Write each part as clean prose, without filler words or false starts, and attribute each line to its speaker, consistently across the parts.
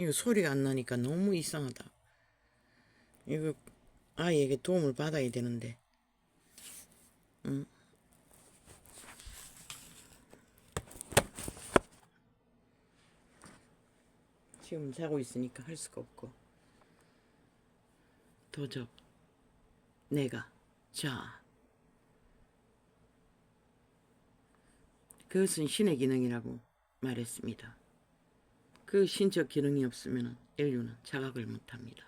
Speaker 1: 이거 소리가 안 나니까 너무 이상하다. 이거 아이에게 도움을 받아야 되는데. 응? 지금 자고 있으니까 할 수가 없고. 도적. 내가. 자. 그것은 신의 기능이라고 말했습니다. 그 신적 기능이 없으면 인류는 자각을 못합니다.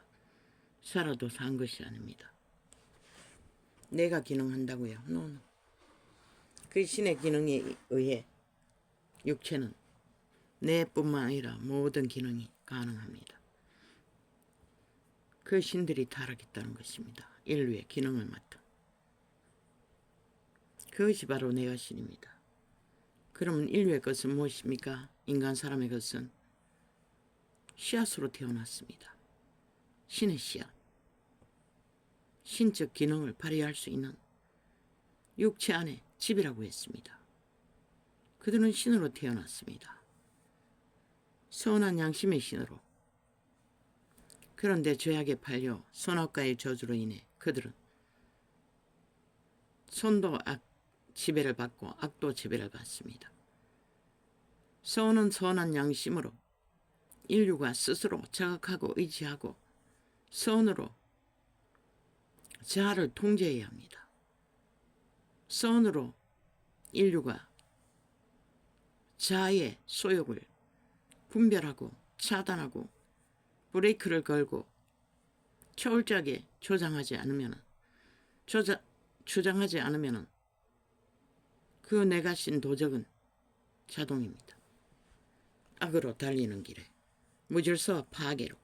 Speaker 1: 살아도 산 것이 아닙니다. 내가 기능한다고요? 노노. 그 신의 기능에 의해 육체는 뇌뿐만 아니라 모든 기능이 가능합니다. 그 신들이 타락했다는 것입니다. 인류의 기능을 맡은. 그것이 바로 내가 신입니다. 그러면 인류의 것은 무엇입니까? 인간 사람의 것은 씨앗으로 태어났습니다. 신의 씨앗. 신적 기능을 발휘할 수 있는 육체 안에 집이라고 했습니다. 그들은 신으로 태어났습니다. 선한 양심의 신으로. 그런데 죄악에 팔려 선악과의 저주로 인해 그들은 선도 지배를 받고 악도 지배를 받습니다. 선은 선한 양심으로 인류가 스스로 자각하고 의지하고 선으로 자아를 통제해야 합니다. 선으로 인류가 자아의 소욕을 분별하고 차단하고 브레이크를 걸고 초월하게 주장하지 않으면 그 내가 신 도적은 자동입니다. 악으로 달리는 길에 무질서와 파괴로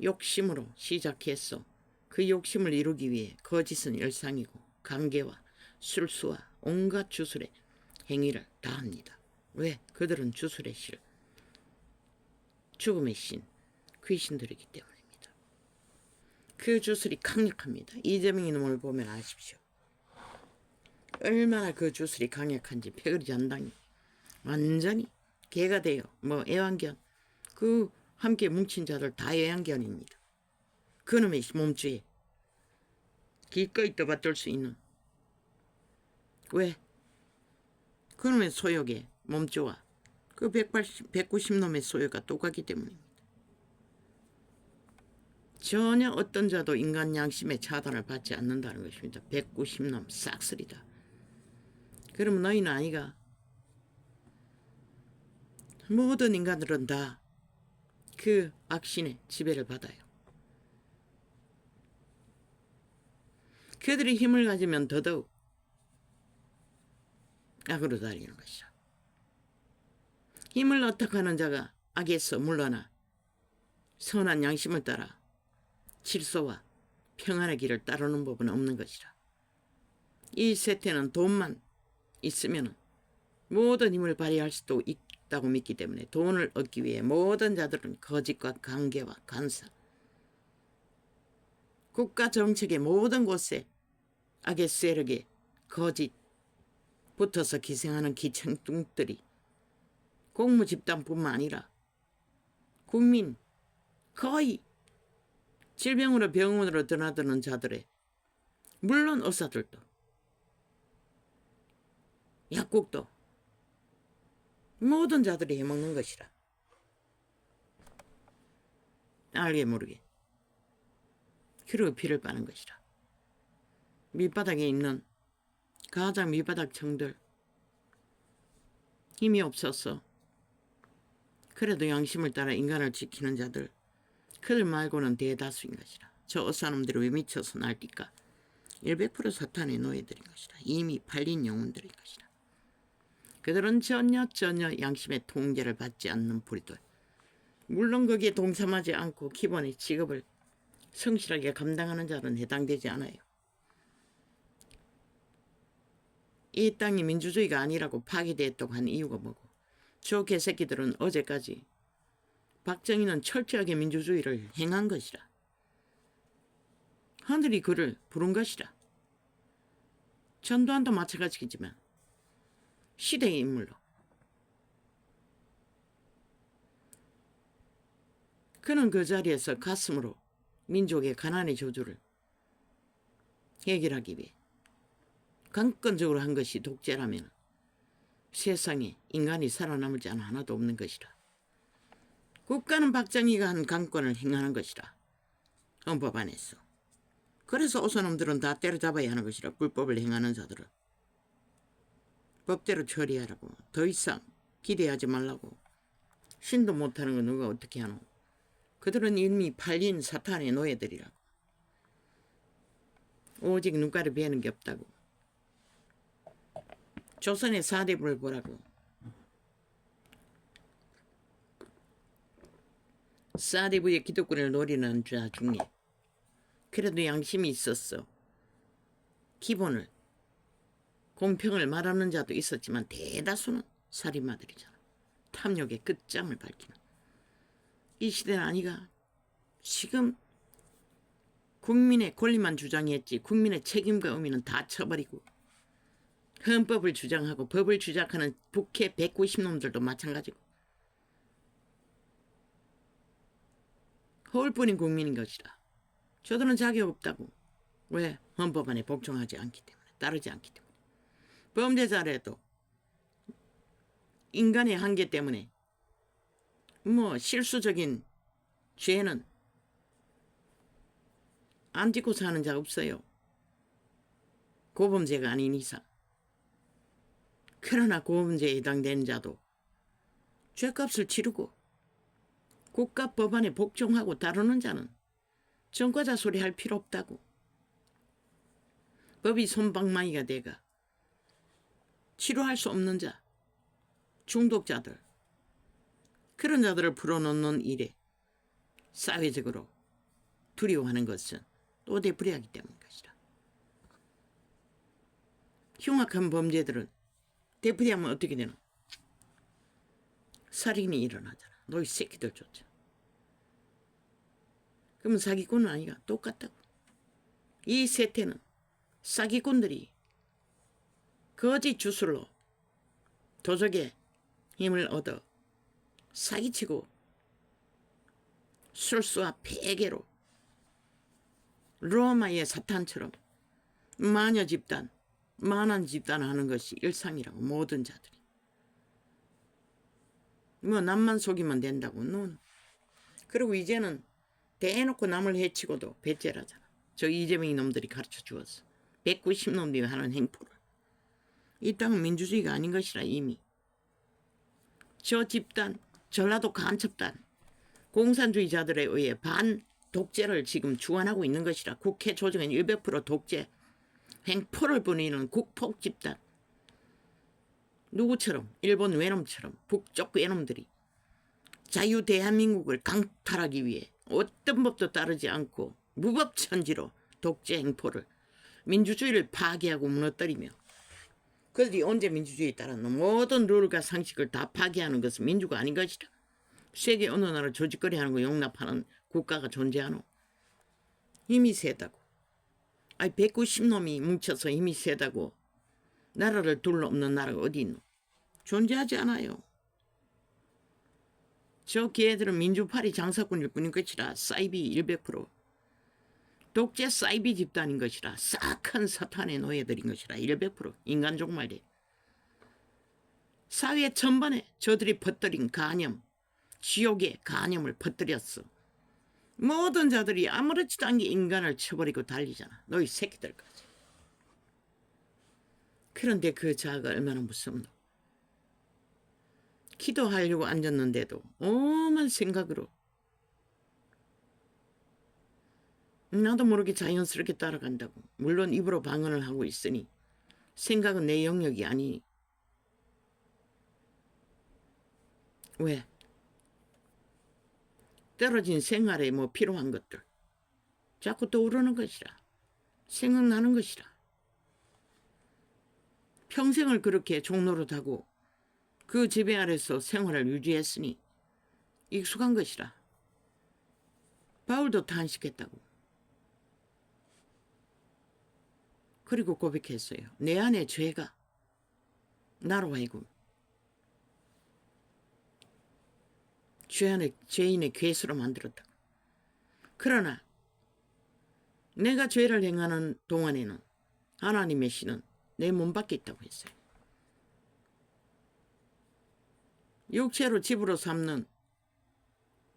Speaker 1: 욕심으로 시작했어. 그 욕심을 이루기 위해 거짓은 일상이고 관계와 술수와 온갖 주술의 행위를 다 합니다. 왜? 그들은 주술의 실, 죽음의 신, 귀신들이기 때문입니다. 그 주술이 강력합니다. 이재명이 놈을 보면 아십시오. 얼마나 그 주술이 강력한지 패거리 잔당이 완전히 개가 돼요. 애완견, 그 함께 뭉친 자들 다 애완견입니다. 그놈의 몸주에 기꺼이 떠받들 수 있는. 왜? 그놈의 소욕에 몸주와 그 190놈의 소욕가 똑같기 때문입니다. 전혀 어떤 자도 인간 양심의 차단을 받지 않는다는 것입니다. 190놈 싹쓸이다. 그러면 너희는 아이가 모든 인간들은 다 그 악신의 지배를 받아요. 그들이 힘을 가지면 더더욱 악으로 달리는 것이다. 힘을 어택하는 자가 악에서 물러나 선한 양심을 따라 질서와 평안의 길을 따르는 법은 없는 것이라. 이 세태는 돈만 있으면 모든 힘을 발휘할 수도 있다고 믿기 때문에 돈을 얻기 위해 모든 자들은 거짓과 관계와 간사, 국가 정책의 모든 곳에 악의 세력에 거짓 붙어서 기생하는 기생뚱들이 공무 집단뿐만 아니라 국민 거의 질병으로 병원으로 드나드는 자들의, 물론 의사들도 약국도 모든 자들이 해먹는 것이라. 알게 모르게. 그리고 피를 빠는 것이라. 밑바닥에 있는 가장 밑바닥층들, 힘이 없어서 그래도 양심을 따라 인간을 지키는 자들, 그들 말고는 대다수인 것이라. 저 어사놈들이 왜 미쳐서 날뛸까? 100% 사탄의 노예들인 것이라. 이미 팔린 영혼들인 것이라. 그들은 전혀 양심의 통제를 받지 않는 부리들. 물론 거기에 동참하지 않고 기본의 직업을 성실하게 감당하는 자는 해당되지 않아요. 이 땅이 민주주의가 아니라고 파괴됐다고 한 이유가 뭐고, 저 개새끼들은 어제까지 박정희는 철저하게 민주주의를 행한 것이라. 하늘이 그를 부른 것이라. 전두환도 마찬가지겠지만 시대의 인물로 그는 그 자리에서 가슴으로 민족의 가난의 저주를 해결하기 위해 강권적으로 한 것이 독재라면 세상에 인간이 살아남을 자 하나도 없는 것이라. 국가는 박정희가 한 강권을 행하는 것이라. 헌법 안에서. 그래서 어선놈들은 다 때려잡아야 하는 것이라. 불법을 행하는 자들은. 법대로 처리하라고. 더 이상 기대하지 말라고. 신도 못하는 거 누가 어떻게 하노. 그들은 이미 팔린 사탄의 노예들이라고. 오직 눈가를 베는 게 없다고. 조선의 사대부를 보라고. 사대부의 기득권을 노리는 자 중에 그래도 양심이 있었어. 기본을 공평을 말하는 자도 있었지만 대다수는 살인마들이잖아. 탐욕의 끝장을 밝히는. 이 시대는 아니가. 지금 국민의 권리만 주장했지 국민의 책임과 의미는 다 쳐버리고 헌법을 주장하고 법을 주장하는 북해 190놈들도 마찬가지고 허울뿐인 국민인 것이다. 저들은 자격 없다고. 왜? 헌법 안에 복종하지 않기 때문에. 따르지 않기 때문에. 범죄자라도 인간의 한계 때문에 뭐 실수적인 죄는 안 짓고 사는 자 없어요. 고범죄가 아닌 이상. 그러나 고범죄에 해당되는 자도 죄값을 치르고 국가 법안에 복종하고 다루는 자는 전과자 소리 할 필요 없다고. 법이 솜방망이가 돼가 치료할 수 없는 자, 중독자들, 그런 자들을 풀어놓는 일에 사회적으로 두려워하는 것은 또 되풀이하기 때문인 것이다. 흉악한 범죄들은 되풀이하면 어떻게 되나? 살인이 일어나잖아. 너희 새끼들조차. 그러면 사기꾼은 아니가. 똑같다고. 이 세태는 사기꾼들이 거짓 주술로 도적의 힘을 얻어 사기치고 술수와 패계로 로마의 사탄처럼 마녀 집단, 만한 집단 하는 것이 일상이라고. 모든 자들이. 뭐 남만 속이면 된다고. 그리고 이제는 대놓고 남을 해치고도 배째라잖아. 저 이재명이 놈들이 가르쳐 주었어. 190놈들이 하는 행포를. 이 땅은 민주주의가 아닌 것이라. 이미 저 집단, 전라도 간첩단, 공산주의자들에 의해 반독재를 지금 주관하고 있는 것이라. 국회 조직은 100% 독재 행포를 부리는 국폭 집단. 누구처럼? 일본 외놈처럼 북쪽 외놈들이 자유 대한민국을 강탈하기 위해 어떤 법도 따르지 않고 무법천지로 독재 행포를, 민주주의를 파괴하고 무너뜨리며, 그들이 언제 민주주의에 따랐노? 모든 룰과 상식을 다 파괴하는 것은 민주가 아닌 것이다. 세계 어느 나라 조직거리하는 거 용납하는 국가가 존재하노? 힘이 세다고. 190놈이 뭉쳐서 힘이 세다고 나라를 둘러없는 나라가 어디 있노? 존재하지 않아요. 저 개들은 민주파리 장사꾼일 뿐인 것이라. 사이비 100%. 독재 사이비 집단인 것이라. 싹한 사탄의 노예들인 것이라. 100% 인간 종말대. 사회 전반에 저들이 퍼뜨린 간염, 지옥의 간염을 퍼뜨렸어. 모든 자들이 아무렇지도 않게 인간을 쳐버리고 달리잖아. 너희 새끼들까지. 그런데 그 자아가 얼마나 무섭노. 기도하려고 앉았는데도 오만 생각으로 나도 모르게 자연스럽게 따라간다고. 물론 입으로 방언을 하고 있으니 생각은 내 영역이 아니니. 왜? 떨어진 생활에 뭐 필요한 것들 자꾸 떠오르는 것이라. 생각나는 것이라. 평생을 그렇게 종노릇하고 그 지배 아래서 생활을 유지했으니 익숙한 것이라. 바울도 탄식했다고. 그리고 고백했어요. 내 안에 죄가 나로 하여금 죄인의 괴수로 만들었다. 그러나 내가 죄를 행하는 동안에는 하나님의 신은 내 몸 밖에 있다고 했어요. 육체로 집으로 삼는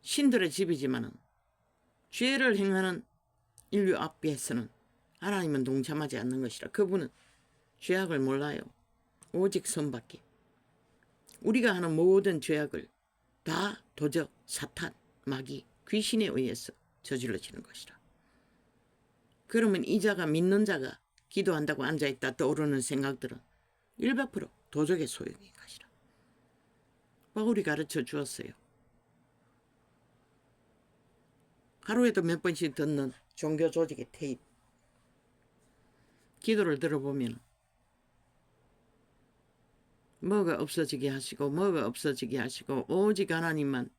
Speaker 1: 신들의 집이지만은 죄를 행하는 인류 앞에서는 하나님은 동참하지 않는 것이라. 그분은 죄악을 몰라요. 오직 선밖에. 우리가 하는 모든 죄악을 다 도적, 사탄, 마귀, 귀신에 의해서 저질러지는 것이라. 그러면 이 자가, 믿는 자가 기도한다고 앉아있다 떠오르는 생각들은 100% 도적의 소용인 것이라. 바울이 가르쳐 주었어요. 하루에도 몇 번씩 듣는 종교 조직의 테이프. 기도를 들어보면 뭐가 없어지게 하시고 뭐가 없어지게 하시고 오직 하나님만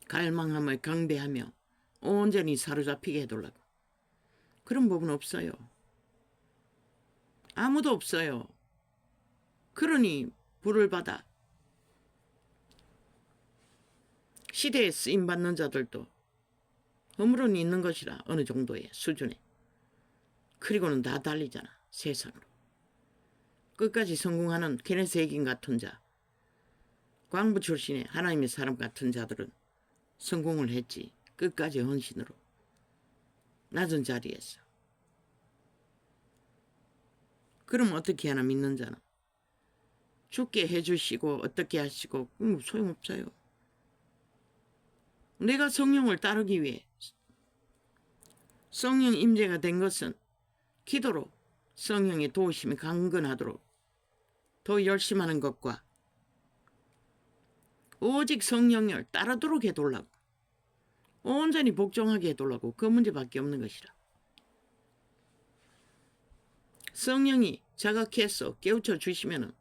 Speaker 1: 갈망하며 경배하며 온전히 사로잡히게 해달라고. 그런 부분 없어요. 아무도 없어요. 그러니 불을 받아 시대에 쓰임받는 자들도 허물은 있는 것이라. 어느 정도의 수준에. 그리고는 다 달리잖아. 세상으로. 끝까지 성공하는 케네스 해긴 같은 자, 광부 출신의 하나님의 사람 같은 자들은 성공을 했지. 끝까지 헌신으로. 낮은 자리에서. 그럼 어떻게 하나 믿는 자는 죽게 해주시고 어떻게 하시고 소용없어요. 내가 성령을 따르기 위해 성령 임재가 된 것은 기도로 성령의 도우심이 강건하도록 더 열심하는 것과 오직 성령을 따르도록 해달라고. 온전히 복종하게 해달라고. 그 문제밖에 없는 것이라. 성령이 자각해서 깨우쳐 주시면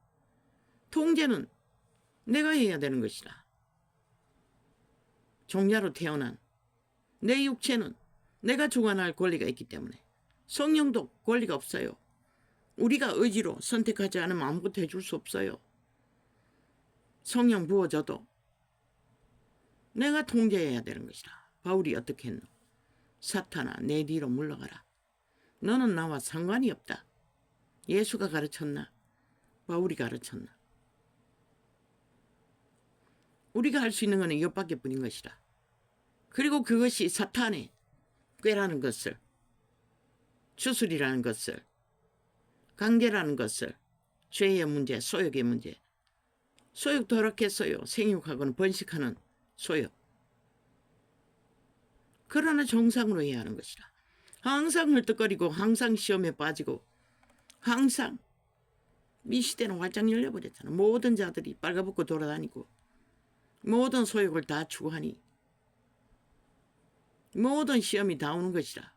Speaker 1: 통제는 내가 해야 되는 것이라. 종자로 태어난 내 육체는 내가 주관할 권리가 있기 때문에 성령도 권리가 없어요. 우리가 의지로 선택하지 않으면 아무것도 해줄 수 없어요. 성령 부어져도 내가 통제해야 되는 것이라. 바울이 어떻게 했노? 사탄아 내 뒤로 물러가라. 너는 나와 상관이 없다. 예수가 가르쳤나? 바울이 가르쳤나? 우리가 할 수 있는 것은 이것밖에 뿐인 것이라. 그리고 그것이 사탄의 꾀라는 것을, 주술이라는 것을, 관계라는 것을, 죄의 문제, 소욕의 문제. 소욕 더럽겠어요. 생육하고는 번식하는 소욕. 그러나 정상으로 해야 하는 것이라. 항상 헐떡거리고 항상 시험에 빠지고 항상 이 시대는 활짝 열려버렸잖아. 모든 자들이 빨가벗고 돌아다니고 모든 소욕을 다 추구하니 모든 시험이 다 오는 것이라.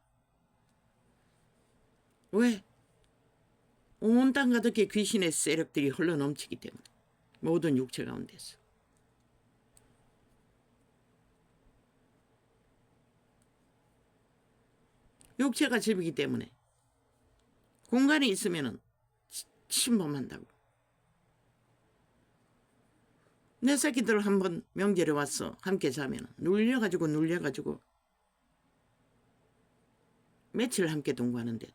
Speaker 1: 왜? 온 땅 가득히 귀신의 세력들이 흘러넘치기 때문에 모든 육체 가운데서. 육체가 집이기 때문에 공간이 있으면 침범한다고. 내 새끼들 한번 명절에 와서 함께 자면 눌려가지고 며칠 함께 동거하는데도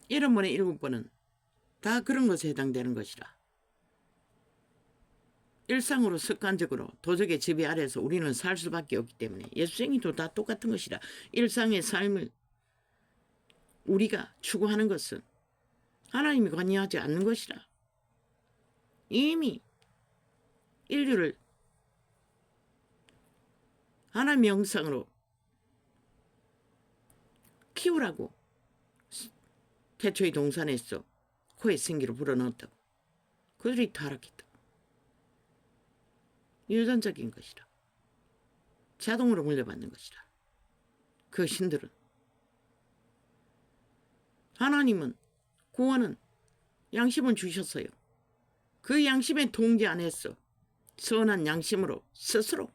Speaker 1: 이런 번에 7번은 다 그런 것에 해당되는 것이라. 일상으로 습관적으로 도적의 지배 아래서 우리는 살 수밖에 없기 때문에 예수쟁이도 다 똑같은 것이라. 일상의 삶을 우리가 추구하는 것은 하나님이 관여하지 않는 것이라. 이미 인류를 하나님의 형상으로 키우라고 태초의 동산에서 코에 생기를 불어넣었다고. 그들이 타락했다고. 유전적인 것이라. 자동으로 물려받는 것이라. 그 신들은 하나님은 구원은 양심을 주셨어요. 그 양심의 통제 안에서 선한 양심으로 스스로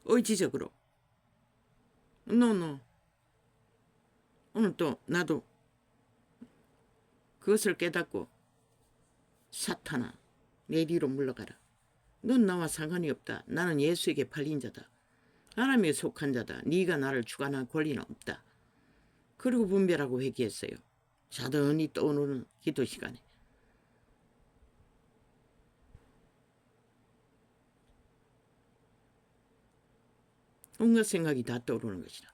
Speaker 1: 의지적으로 오늘 또 나도 그것을 깨닫고 사탄아 내 뒤로 물러가라. 넌 나와 상관이 없다. 나는 예수에게 팔린 자다. 하나님에 속한 자다. 네가 나를 주관할 권리는 없다. 그리고 분별하고 회개했어요. 자던히 떠오르는 기도 시간에. 온갖 생각이 다 떠오르는 것이다.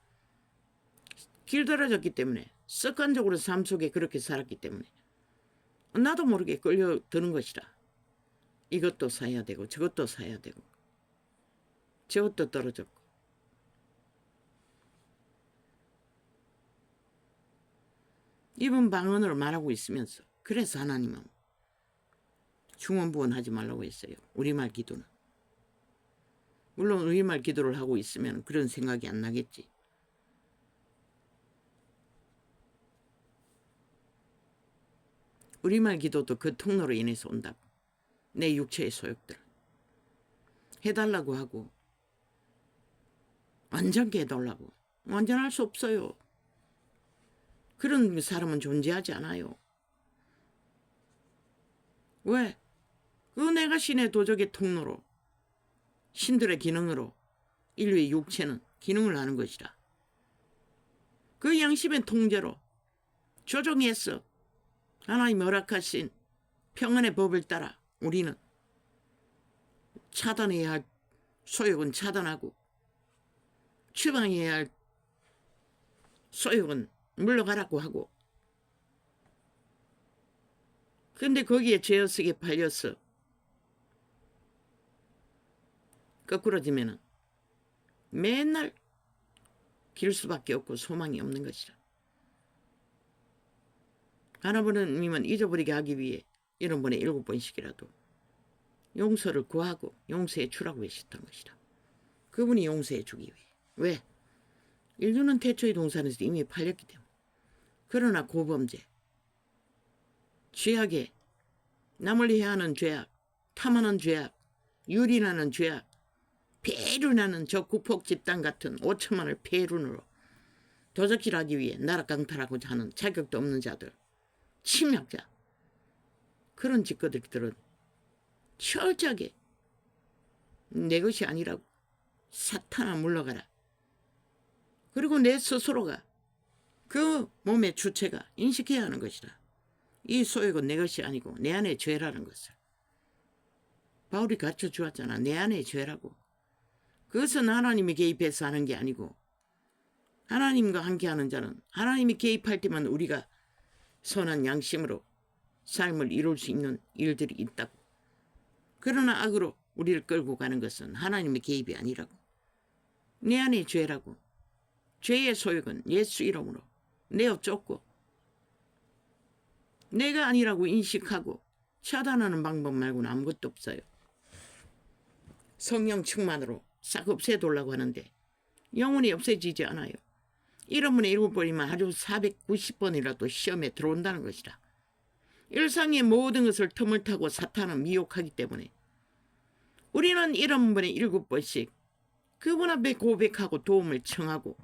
Speaker 1: 길들어졌기 때문에 습관적으로 삶 속에 그렇게 살았기 때문에 나도 모르게 끌려드는 것이다. 이것도 사야 되고 저것도 사야 되고 저것도 떨어졌고 입은 방언으로 말하고 있으면서 그래서 하나님은 중언부언하지 말라고 했어요. 우리말 기도는. 물론 우리말 기도를 하고 있으면 그런 생각이 안 나겠지. 우리말 기도도 그 통로로 인해서 온다고. 내 육체의 소욕들 해달라고 하고 완전케 해달라고. 완전할 수 없어요. 그런 사람은 존재하지 않아요. 왜? 그 내가 신의 도적의 통로로 신들의 기능으로 인류의 육체는 기능을 하는 것이라. 그 양심의 통제로 조정했어. 하나님이 허락하신 평안의 법을 따라 우리는 차단해야 할 소욕은 차단하고 추방해야 할 소욕은 물러가라고 하고, 근데 거기에 죄어쓰게 팔려서 거꾸러지면은 맨날 길 수밖에 없고 소망이 없는 것이라. 하나님은 잊어버리게 하기 위해 이런 번에 7번씩이라도 용서를 구하고 용서해 주라고 하셨던 것이라. 그분이 용서해 주기 위해. 왜? 인류는 태초의 동산에서 이미 팔렸기 때문에. 그러나 고범죄, 죄악에 남을 해하는 죄악, 탐하는 죄악, 유린하는 죄악, 배륜하는 저 국폭 집단 같은 5천만을 배륜으로 도적질하기 위해 나라 강탈하고자 하는 자격도 없는 자들, 침략자, 그런 짓거들들은 철저하게 내 것이 아니라고 사탄아 물러가라. 그리고 내 스스로가 그 몸의 주체가 인식해야 하는 것이다. 이 소욕은 내 것이 아니고 내 안에 죄라는 것을. 바울이 가르쳐 주었잖아. 내 안에 죄라고. 그것은 하나님이 개입해서 하는 게 아니고 하나님과 함께하는 자는 하나님이 개입할 때만 우리가 선한 양심으로 삶을 이룰 수 있는 일들이 있다고. 그러나 악으로 우리를 끌고 가는 것은 하나님의 개입이 아니라고. 내 안에 죄라고. 죄의 소욕은 예수 이름으로 내어 쫓고 내가 아니라고 인식하고 차단하는 방법 말고는 아무것도 없어요. 성령 충만으로 싹 없애달라고 하는데 영원히 없애지지 않아요. 1원분의 7번이면 하루 490번이라도 시험에 들어온다는 것이라. 일상의 모든 것을 틈을 타고 사탄은 미혹하기 때문에 우리는 1원분의 7번씩 그분 앞에 고백하고 도움을 청하고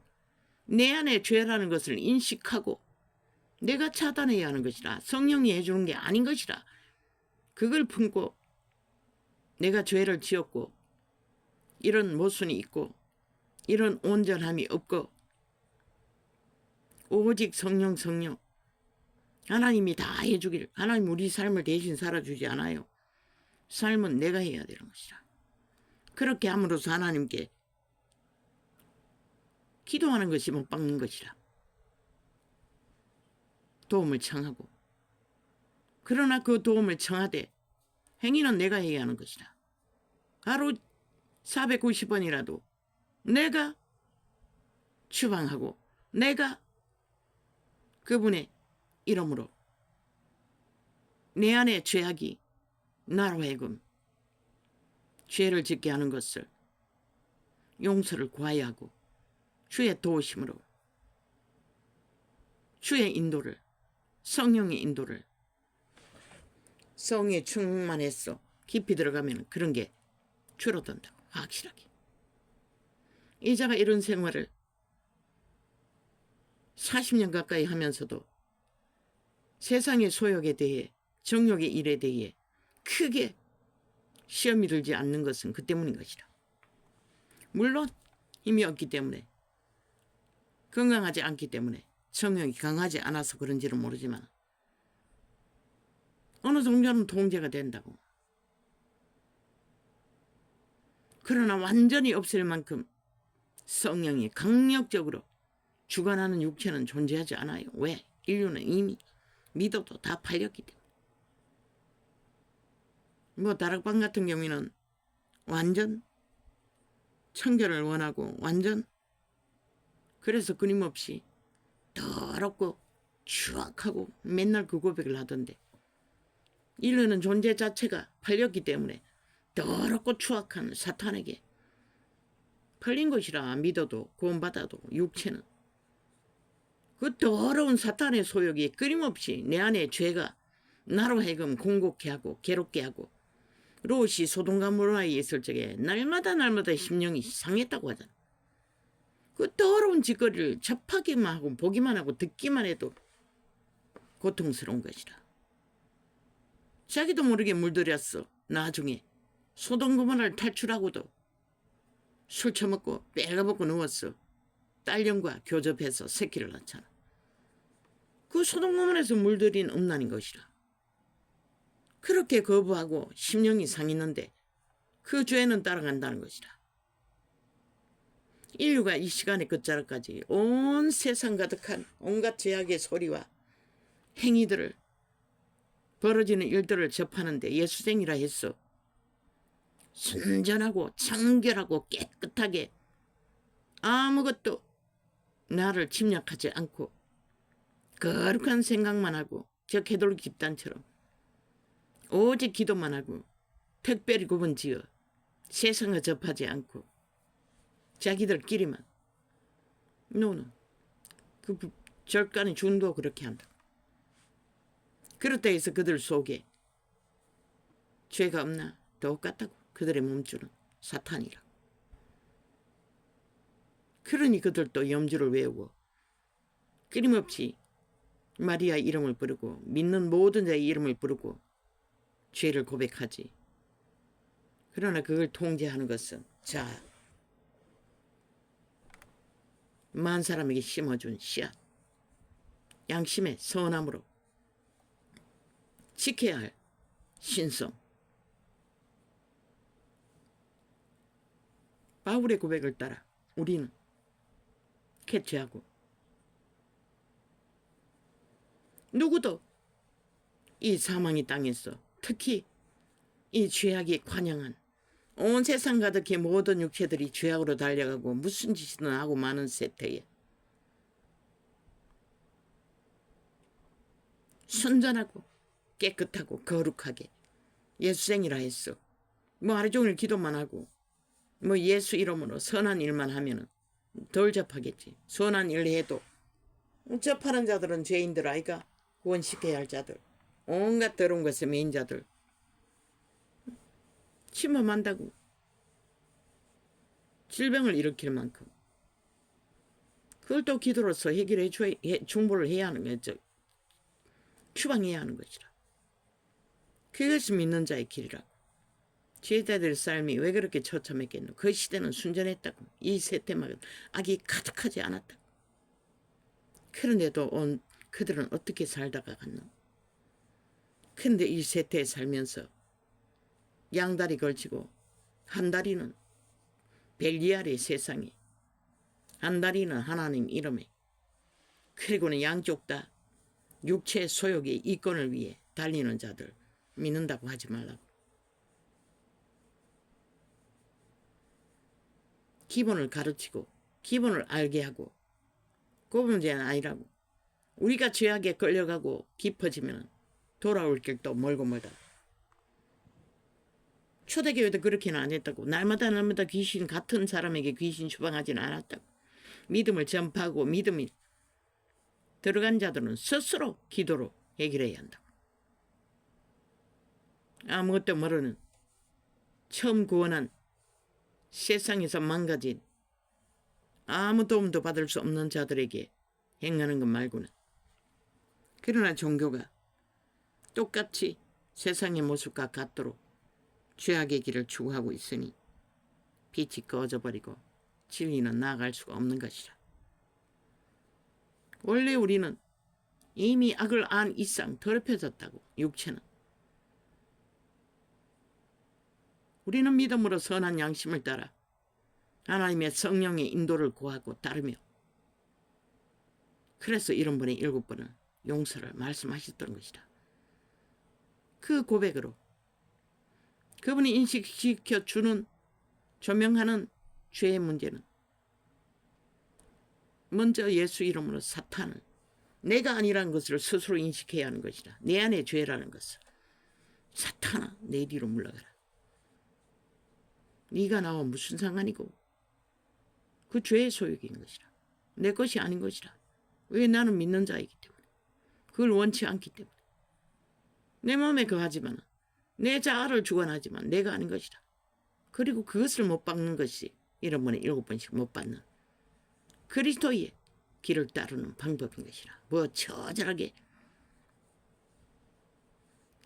Speaker 1: 내 안에 죄라는 것을 인식하고 내가 차단해야 하는 것이라. 성령이 해주는 게 아닌 것이라. 그걸 품고 내가 죄를 지었고 이런 모순이 있고 이런 온전함이 없고 오직 성령 하나님이 다 해주기를. 하나님 우리 삶을 대신 살아주지 않아요. 삶은 내가 해야 되는 것이라. 그렇게 함으로써 하나님께 기도하는 것이 못 박는 것이라. 도움을 청하고. 그러나 그 도움을 청하되 행위는 내가 해야 하는 것이라. 하루 490번이라도 내가 추방하고 내가 그분의 이름으로 내 안에 죄악이 나로 하여금 죄를 짓게 하는 것을 용서를 구하여야 하고 주의 도우심으로 주의 인도를 성령의 인도를 성에 충만해서 깊이 들어가면 그런 게 줄어든다고. 확실하게. 이자가 이런 생활을 40년 가까이 하면서도 세상의 소욕에 대해, 정욕의 일에 대해 크게 시험이 들지 않는 것은 그 때문인 것이라. 물론 힘이 없기 때문에, 건강하지 않기 때문에, 성욕이 강하지 않아서 그런지는 모르지만 어느 정도는 통제가 된다고. 그러나 완전히 없앨 만큼 성령이 강력적으로 주관하는 육체는 존재하지 않아요. 왜? 인류는 이미 믿어도 다 팔렸기 때문에. 뭐 다락방 같은 경우에는 완전 청결을 원하고 완전, 그래서 끊임없이 더럽고 추악하고 맨날 그 고백을 하던데, 인류는 존재 자체가 팔렸기 때문에 더럽고 추악한 사탄에게 팔린 것이라 믿어도 구원받아도 육체는 그 더러운 사탄의 소욕이 끊임없이 내 안에 죄가 나로 하여금 공곡해 하고 괴롭게 하고, 롯이 소돔과 고모라에 있을 적에 날마다 심령이 상했다고 하잖아. 그 더러운 짓거리를 접하기만 하고 보기만 하고 듣기만 해도 고통스러운 것이라. 자기도 모르게 물들였어. 나중에 소돔 고모라를 탈출하고도 술 처먹고 빼가먹고 누웠어. 딸년과 교접해서 새끼를 낳잖아. 그 소돔 고모라에서 물들인 음란인 것이라. 그렇게 거부하고 심령이 상했는데 그 죄는 따라간다는 것이라. 인류가 이 시간의 끝자락까지 온 세상 가득한 온갖 죄악의 소리와 행위들을, 벌어지는 일들을 접하는데 예수쟁이라 했어. 순전하고 청결하고 깨끗하게 아무것도 나를 침략하지 않고 거룩한 생각만 하고 저 개돌 집단처럼 오직 기도만 하고 특별히 구분지어 세상을 접하지 않고 자기들끼리만, 너는 그 절간의 준도 그렇게 한다. 그렇다 해서 그들 속에 죄가 없나? 똑같다고. 그들의 몸주는 사탄이라. 그러니 그들도 염주를 외우고 끊임없이 마리아 이름을 부르고 믿는 모든 자의 이름을 부르고 죄를 고백하지. 그러나 그걸 통제하는 것은 만 사람에게 심어준 씨앗, 양심의 선함으로 지켜야 할 신성. 바울의 고백을 따라 우리는 캐치하고, 누구도 이 사망의 땅에서 특히 이 죄악이 관영한 온 세상 가득히 모든 육체들이 죄악으로 달려가고 무슨 짓이든 하고 많은 세태에 순전하고 깨끗하고 거룩하게 예수생이라 했어. 뭐 하루 종일 기도만 하고 뭐 예수 이름으로 선한 일만 하면은 덜 접하겠지. 선한 일 해도 접하는 자들은 죄인들 아이가, 구원시켜야 할 자들, 온갖 더러운 것에 메인 자들 침범한다고. 질병을 일으킬 만큼 그걸 또 기도로서 해결해 줘야, 중보를 해야 하는 거죠. 추방해야 하는 것이라. 그것이 믿는 자의 길이라고. 제자들의 삶이 왜 그렇게 처참했겠노? 그 시대는 순전했다고. 이 세대만 악이 가득하지 않았다고. 그런데도 그들은 어떻게 살다가 갔노? 근데 이 세대에 살면서 양다리 걸치고 한 다리는 벨리알의 세상에, 한 다리는 하나님 이름에, 그리고는 양쪽 다 육체의 소욕의 이권을 위해 달리는 자들 믿는다고 하지 말라고. 기본을 가르치고 기본을 알게 하고, 그분죄는 아니라고. 우리가 죄악에 끌려가고 깊어지면 돌아올 길도 멀고 멀다. 초대교회도 그렇게는 안 했다고. 날마다 귀신, 같은 사람에게 귀신 추방하지는 않았다고. 믿음을 전파하고 믿음이 들어간 자들은 스스로 기도로 해결해야 한다고. 아무것도 모르는 처음 구원한 세상에서 망가진 아무 도움도 받을 수 없는 자들에게 행하는 것 말고는 그러나 종교가 똑같이 세상의 모습과 같도록 죄악의 길을 추구하고 있으니 빛이 꺼져버리고 진리는 나아갈 수가 없는 것이라. 원래 우리는 이미 악을 안 이상 더럽혀졌다고. 육체는. 우리는 믿음으로 선한 양심을 따라 하나님의 성령의 인도를 구하고 따르며, 그래서 70번에 7번을 용서를 말씀하셨던 것이다. 그 고백으로 그분이 인식시켜주는, 조명하는 죄의 문제는 먼저 예수 이름으로 사탄을 내가 아니라는 것을 스스로 인식해야 하는 것이다. 내 안에 죄라는 것을. 사탄아, 내 뒤로 물러가라. 네가 나와 무슨 상관이고, 그 죄의 소욕인 것이라. 내 것이 아닌 것이라. 왜? 나는 믿는 자이기 때문에. 그걸 원치 않기 때문에. 내 마음에 거하지만, 내 자아를 주관하지만 내가 아닌 것이라. 그리고 그것을 못 받는 것이 7번에 7번씩 못 받는 그리스도의 길을 따르는 방법인 것이라. 뭐 처절하게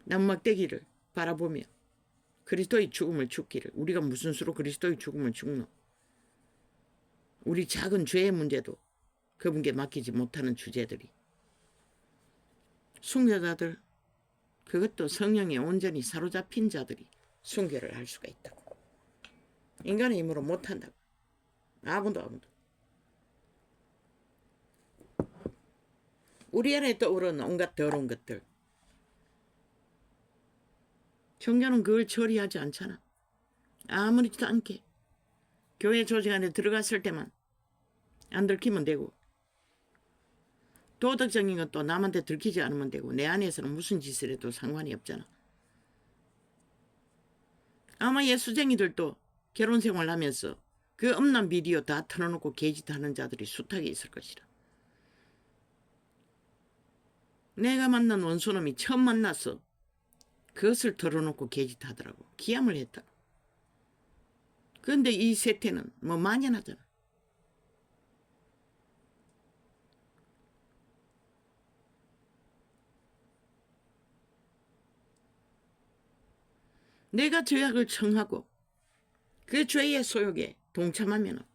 Speaker 1: 남막대기를 바라보며 그리스도의 죽음을 죽기를, 우리가 무슨 수로 그리스도의 죽음을 죽노? 우리 작은 죄의 문제도 그분께 맡기지 못하는 주제들이, 순교자들, 그것도 성령에 온전히 사로잡힌 자들이 순교를 할 수가 있다고. 인간의 힘으로 못한다고. 아무도. 우리 안에 떠오르는 온갖 더러운 것들, 종교는 그걸 처리하지 않잖아. 아무렇지도 않게 교회 조직 안에 들어갔을 때만 안 들키면 되고, 도덕적인 것도 남한테 들키지 않으면 되고, 내 안에서는 무슨 짓을 해도 상관이 없잖아. 아마 예수쟁이들도 결혼생활 하면서 그 음란 비디오 다 틀어놓고 개짓하는 자들이 숱하게 있을 것이라. 내가 만난 원수놈이 처음 만나서 그것을 털어놓고 개짓하더라고. 기함을 했다고. 그런데 이 세태는 뭐 만연하잖아. 내가 죄악을 청하고 그 죄의 소욕에 동참하면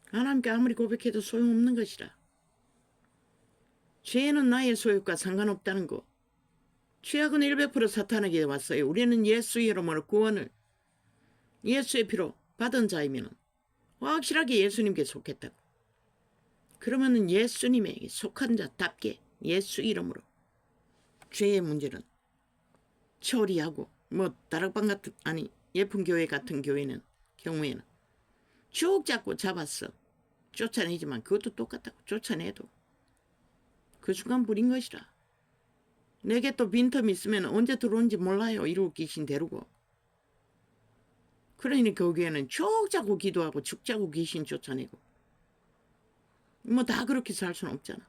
Speaker 1: 하나님께 아무리 고백해도 소용없는 것이라. 죄는 나의 소욕과 상관없다는 거. 죄악은 100% 사탄에게 왔어요. 우리는 예수 이름으로 구원을 예수의 피로 받은 자이면 확실하게 예수님께 속했다고. 그러면은 예수님에게 속한 자답게 예수 이름으로 죄의 문제는 처리하고, 뭐 다락방 같은, 아니 예쁜 교회 같은 경우에는 쭉 잡고 잡았어. 쫓아내지만 그것도 똑같다고. 쫓아내도 그 순간 불인 것이라. 내게 또 빈틈이 있으면 언제 들어온지 몰라요. 이러고 귀신 데리고. 그러니 거기에는 쭉 잡고 기도하고 죽 잡고 귀신 쫓아내고, 뭐 다 그렇게 살 수는 없잖아.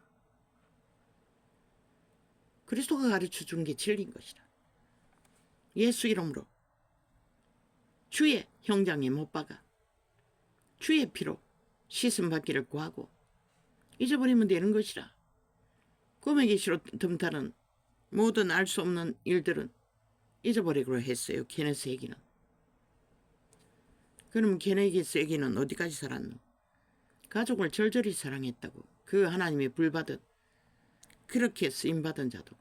Speaker 1: 그리스도가 가르쳐준 게 진리인 것이라. 예수 이름으로 주의 형장에 못 박아 주의 피로 씻음 받기를 구하고 잊어버리면 되는 것이라. 꿈에 계시로 덤타는 모든 알 수 없는 일들은 잊어버리기로 했어요. 케네스 얘기는. 그럼 케네스 얘기는 어디까지 살았노? 가족을 절절히 사랑했다고. 그 하나님의 불받은, 그렇게 쓰임받은 자도.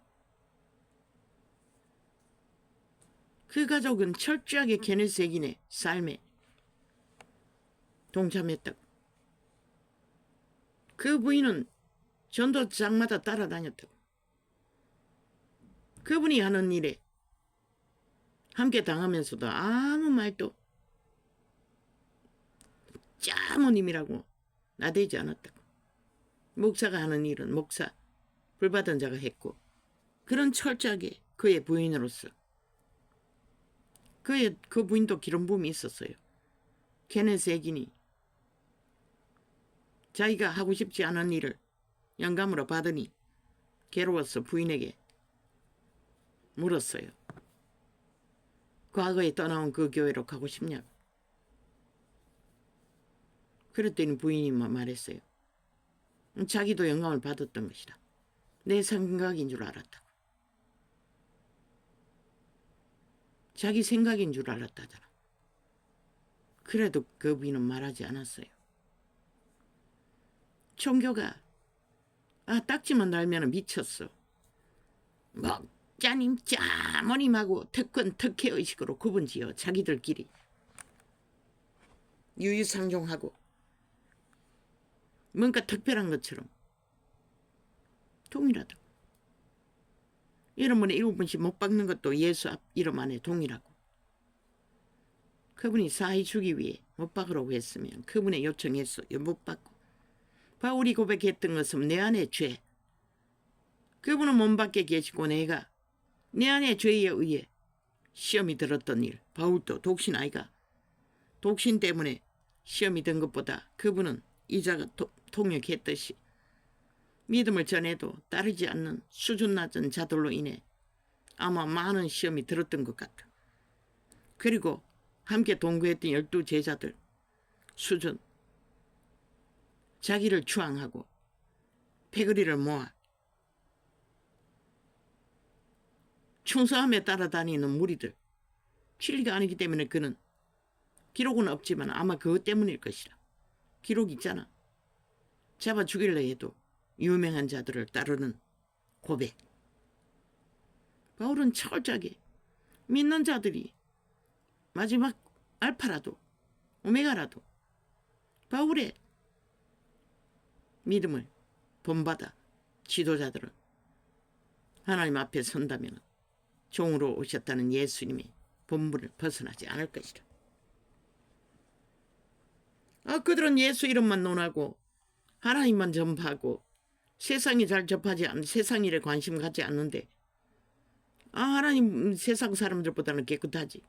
Speaker 1: 그 가족은 철저하게 케네스 얘기네 삶에 동참했다고. 그 부인은 전도장마다 따라다녔다고. 그분이 하는 일에 함께 당하면서도 아무 말도 짜모님이라고 나대지 않았다고. 목사가 하는 일은 목사, 불받은 자가 했고, 그런 철저하게 그의 부인으로서 그 부인도 기름 부음이 있었어요. 케네스 에긴이 자기가 하고 싶지 않은 일을 영감으로 받으니 괴로워서 부인에게 물었어요. 과거에 떠나온 그 교회로 가고 싶냐고. 그랬더니 부인이 말했어요. 자기도 영감을 받았던 것이다. 내 생각인 줄 알았다고. 자기 생각인 줄 알았다잖아. 그래도 그 부인은 말하지 않았어요. 총교가 딱지만 달면 미쳤어. 목자님 짜모님하고 특권 특혜의식으로 구분지어 자기들끼리 유유상종하고 뭔가 특별한 것처럼 동일하다고. 이러면 7번씩 못 박는 것도 예수 앞 이름 안에 동일하고, 그분이 사이 주기 위해 못 박으라고 했으면 그분의 요청했어. 못 받고. 바울이 고백했던 것은 내 안의 죄. 그분은 몸 밖에 계시고 내가 내 안의 죄에 의해 시험이 들었던 일. 바울도 독신 아이가. 독신 때문에 시험이 든 것보다 그분은 이자가 통역했듯이 믿음을 전해도 따르지 않는 수준 낮은 자들로 인해 아마 많은 시험이 들었던 것 같아. 그리고 함께 동거했던 12제자들 수준, 자기를 추앙하고 패거리를 모아 충성함에 따라다니는 무리들, 진리가 아니기 때문에 그는 기록은 없지만 아마 그것 때문일 것이라. 기록 있잖아. 잡아 죽일려 해도 유명한 자들을 따르는 고백. 바울은 철저하게 믿는 자들이 마지막 알파라도 오메가라도 바울의 믿음을 본받아 지도자들은 하나님 앞에 선다면 종으로 오셨다는 예수님의 본분을 벗어나지 않을 것이다. 그들은 예수 이름만 논하고 하나님만 전파하고 세상이 잘 접하지 않는 세상 일에 관심 갖지 않는데 하나님 세상 사람들보다는 깨끗하지.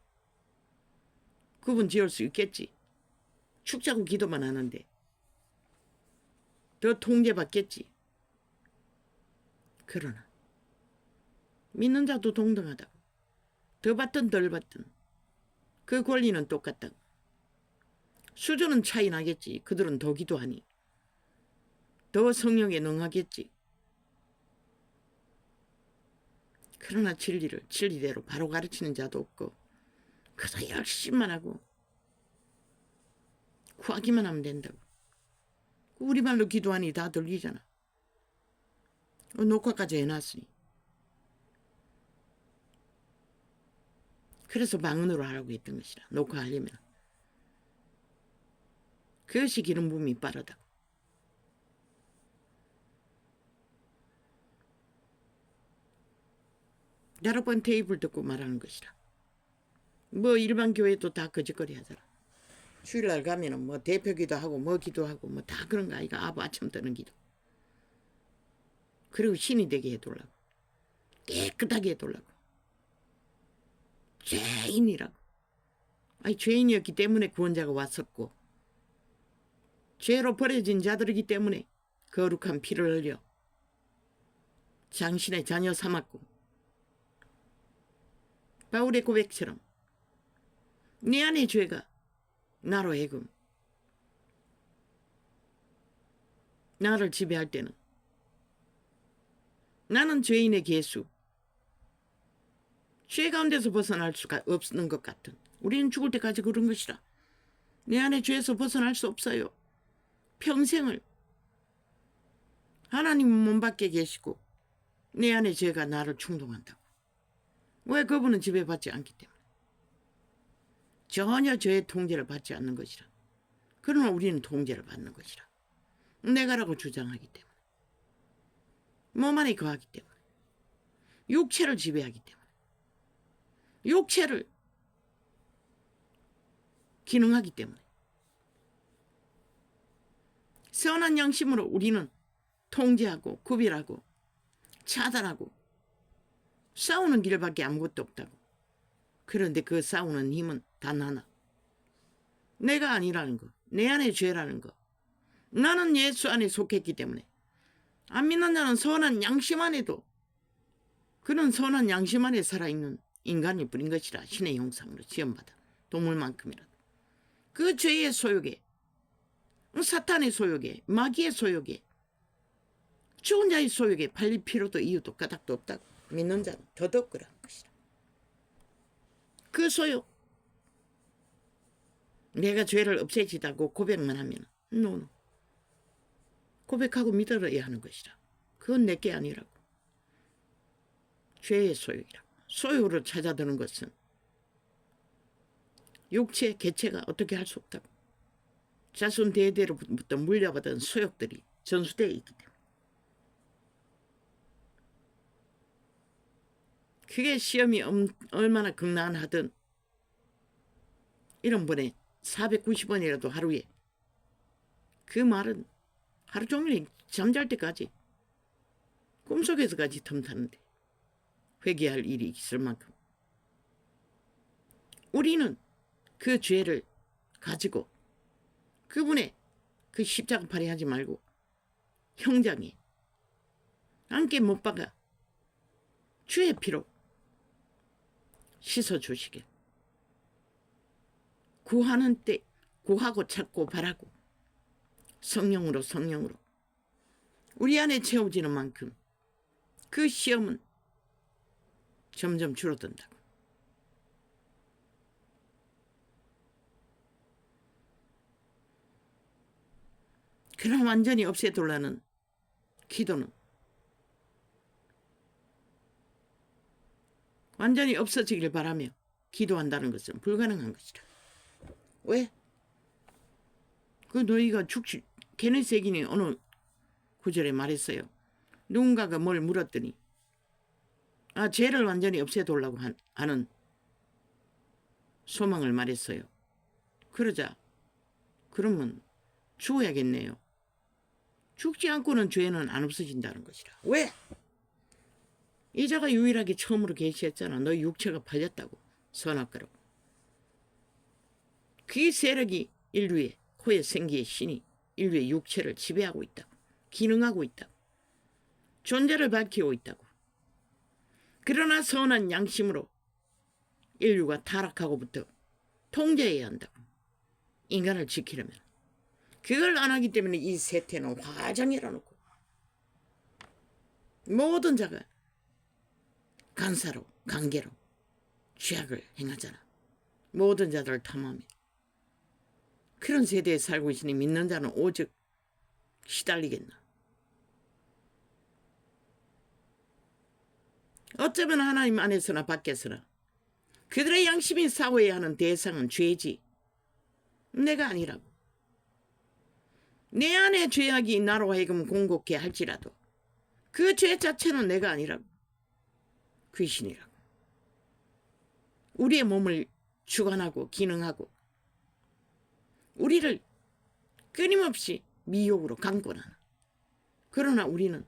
Speaker 1: 그분 지을 수 있겠지. 축자고 기도만 하는데 더 통제받겠지. 그러나 믿는 자도 동등하다고. 더 받든 덜 받든 그 권리는 똑같다고. 수준은 차이 나겠지. 그들은 더 기도하니 더 성령에 능하겠지. 그러나 진리를 진리대로 바로 가르치는 자도 없고 그저 열심만 하고 구하기만 하면 된다고. 우리말로 기도하니 다 들리잖아. 녹화까지 해놨으니. 그래서 방언으로 하라고 했던 것이라. 녹화하려면. 그것이 기름 부음이 빠르다고. 여러 번 테이블 듣고 말하는 것이라. 뭐 일반 교회도 다 거짓거리 하더라. 주일날 가면은 뭐 대표 기도하고 뭐 기도하고 뭐 다 그런 거 아이가. 아부 아침 뜨는 기도. 그리고 신이 되게 해달라고. 깨끗하게 해달라고. 죄인이라고. 죄인이었기 때문에 구원자가 왔었고 죄로 버려진 자들이기 때문에 거룩한 피를 흘려 당신의 자녀 삼았고 바울의 고백처럼 내 안의 죄가 나로 하여금 나를 지배할 때는 나는 죄인의 계수, 죄 가운데서 벗어날 수가 없는 것 같은, 우리는 죽을 때까지 그런 것이라. 내 안의 죄에서 벗어날 수 없어요. 평생을 하나님은 몸 밖에 계시고 내 안의 죄가 나를 충동한다고. 왜? 그분은 지배받지 않기 때문에. 전혀 죄의 통제를 받지 않는 것이라. 그러나 우리는 통제를 받는 것이라. 내가라고 주장하기 때문에. 몸 안에 거하기 때문에. 육체를 지배하기 때문에. 육체를 기능하기 때문에. 선한 양심으로 우리는 통제하고 구별하고 차단하고 싸우는 길밖에 아무것도 없다고. 그런데 그 싸우는 힘은 단 하나. 내가 아니라는 거. 내 안에 죄라는 거. 나는 예수 안에 속했기 때문에. 안 믿는 자는 선한 양심 안에도 그는 선한 양심 안에 살아있는 인간일 뿐인 것이라. 신의 형상으로 지음받아 동물만큼이라도. 그 죄의 소욕에, 사탄의 소욕에, 마귀의 소욕에 죽은 자의 소욕에 팔릴 필요도 이유도 까닭도 없다고. 믿는 자는 더더욱 그러한 것이라. 그 소욕, 내가 죄를 없애지다고 고백만 하면 노노. 고백하고 믿어야 하는 것이라. 그건 내게 아니라고. 죄의 소욕이라고. 소욕으로 찾아드는 것은 육체, 개체가 어떻게 할 수 없다고. 자손 대대로부터 물려받은 소욕들이 전수되어 있기 때문에. 그게 시험이 얼마나 극난하든 이런 분에 490원이라도 하루에, 그 말은 하루 종일 잠잘 때까지 꿈속에서까지 틈타는데 회개할 일이 있을 만큼 우리는 그 죄를 가지고 그분의 그 십자가 팔이하지 말고 형장에 함께 못 박아 주의 피로 씻어주시길. 구하는 때 구하고 찾고 바라고 성령으로 우리 안에 채워지는 만큼 그 시험은 점점 줄어든다고. 그러나 완전히 없애둘라는 기도는 완전히 없어지길 바라며 기도한다는 것은 불가능한 것이라. 왜? 그 너희가 게네세기니 어느 구절에 말했어요. 누군가가 뭘 물었더니 죄를 완전히 없애달라고 하는 소망을 말했어요. 그러자 그러면 죽어야겠네요. 죽지 않고는 죄는 안 없어진다는 것이라. 왜? 이자가 유일하게 처음으로 계시했잖아. 너희 육체가 팔렸다고. 선악과라고. 그 세력이 인류의 코의 생기의 신이 인류의 육체를 지배하고 있다고. 기능하고 있다고. 존재를 밝히고 있다고. 그러나 선한 양심으로 인류가 타락하고부터 통제해야 한다고. 인간을 지키려면. 그걸 안 하기 때문에 이 세태는 화정이라 놓고 모든 자가 간사로 관계로 죄악을 행하잖아. 모든 자들을 탐하며. 그런 세대에 살고 있으니 믿는 자는 오직 시달리겠나. 어쩌면 하나님 안에서나 밖에서나 그들의 양심이 싸워야 하는 대상은 죄지 내가 아니라고. 내 안에 죄악이 나로 하여금 공곡해 할지라도 그 죄 자체는 내가 아니라고. 귀신이라고. 우리의 몸을 주관하고 기능하고 우리를 끊임없이 미혹으로 강권하는. 그러나 우리는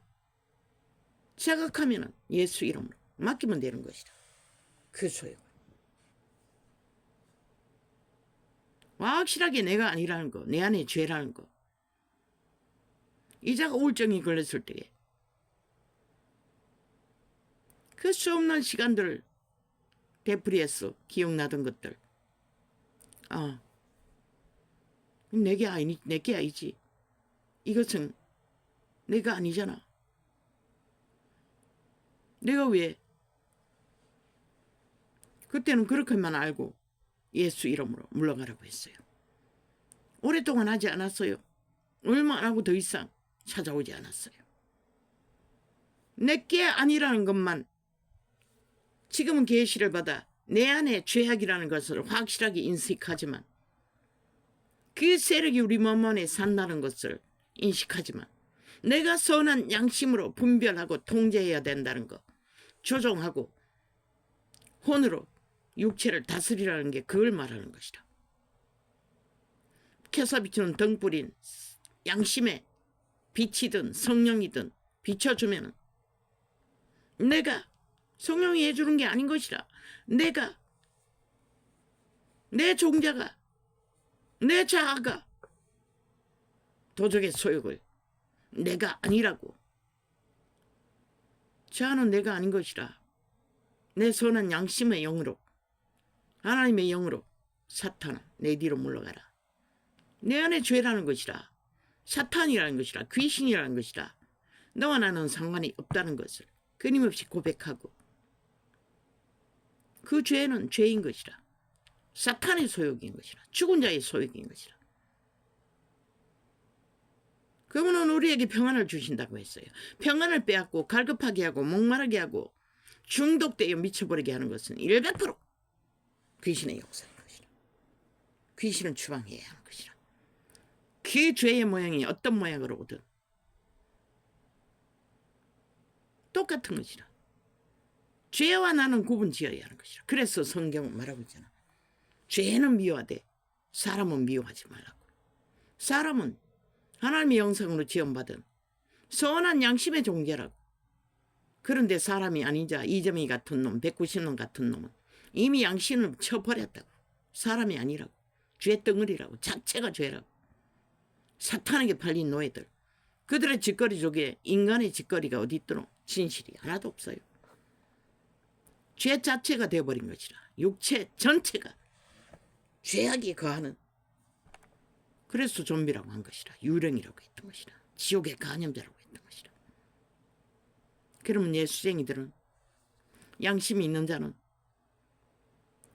Speaker 1: 자각하면 예수 이름으로 맡기면 되는 것이다. 그 소욕을. 확실하게 내가 아니라는 거, 내 안에 죄라는 거. 이자가 우울증이 걸렸을 때에 그 수없는 시간들을 되풀이해서 기억나던 것들. 내게 아니지. 이것은 내가 아니잖아. 내가 왜? 그때는 그렇게만 알고 예수 이름으로 물러가라고 했어요. 오랫동안 하지 않았어요. 얼마 안 하고 더 이상 찾아오지 않았어요. 내게 아니라는 것만 지금은 계시를 받아 내 안에 죄악이라는 것을 확실하게 인식하지만 그 세력이 우리 몸 안에 산다는 것을 인식하지만 내가 선한 양심으로 분별하고 통제해야 된다는 것, 조종하고 혼으로 육체를 다스리라는 게 그걸 말하는 것이다. 켜서 비추는 등불인 양심의 빛이든 성령이든 비춰주면 내가 성령이 해주는 게 아닌 것이라. 내가, 내 종자가, 내 자아가 도적의 소욕을 내가 아니라고. 자아는 내가 아닌 것이라. 내 선한 양심의 영으로, 하나님의 영으로 사탄아 내 뒤로 물러가라. 내 안에 죄라는 것이라. 사탄이라는 것이라. 귀신이라는 것이라. 너와 나는 상관이 없다는 것을 끊임없이 고백하고 그 죄는 죄인 것이라. 사탄의 소욕인 것이라. 죽은 자의 소욕인 것이라. 그분은 우리에게 평안을 주신다고 했어요. 평안을 빼앗고 갈급하게 하고 목마르게 하고 중독되어 미쳐버리게 하는 것은 100% 귀신의 역사인 것이라. 귀신을 추방해야 하는 것이라. 그 죄의 모양이 어떤 모양으로 오든 똑같은 것이라. 죄와 나는 구분 지어야 하는 것이라. 그래서 성경은 말하고 있잖아. 죄는 미워하되 사람은 미워하지 말라고. 사람은 하나님의 영상으로 지원받은 선한 양심의 존재라고. 그런데 사람이 아닌 자 이점이 같은 놈 190놈 같은 놈은 이미 양심을 쳐버렸다고. 사람이 아니라고. 죄덩어리라고. 자체가 죄라고. 사탄에게 팔린 노예들. 그들의 짓거리 속에 인간의 짓거리가 어디 있더노? 진실이 하나도 없어요. 죄 자체가 되어버린 것이라. 육체 전체가 죄악이 거하는. 그래서 좀비라고 한 것이라. 유령이라고 했던 것이라. 지옥의 간염자라고 했던 것이라. 그러면 예수쟁이들은 양심이 있는 자는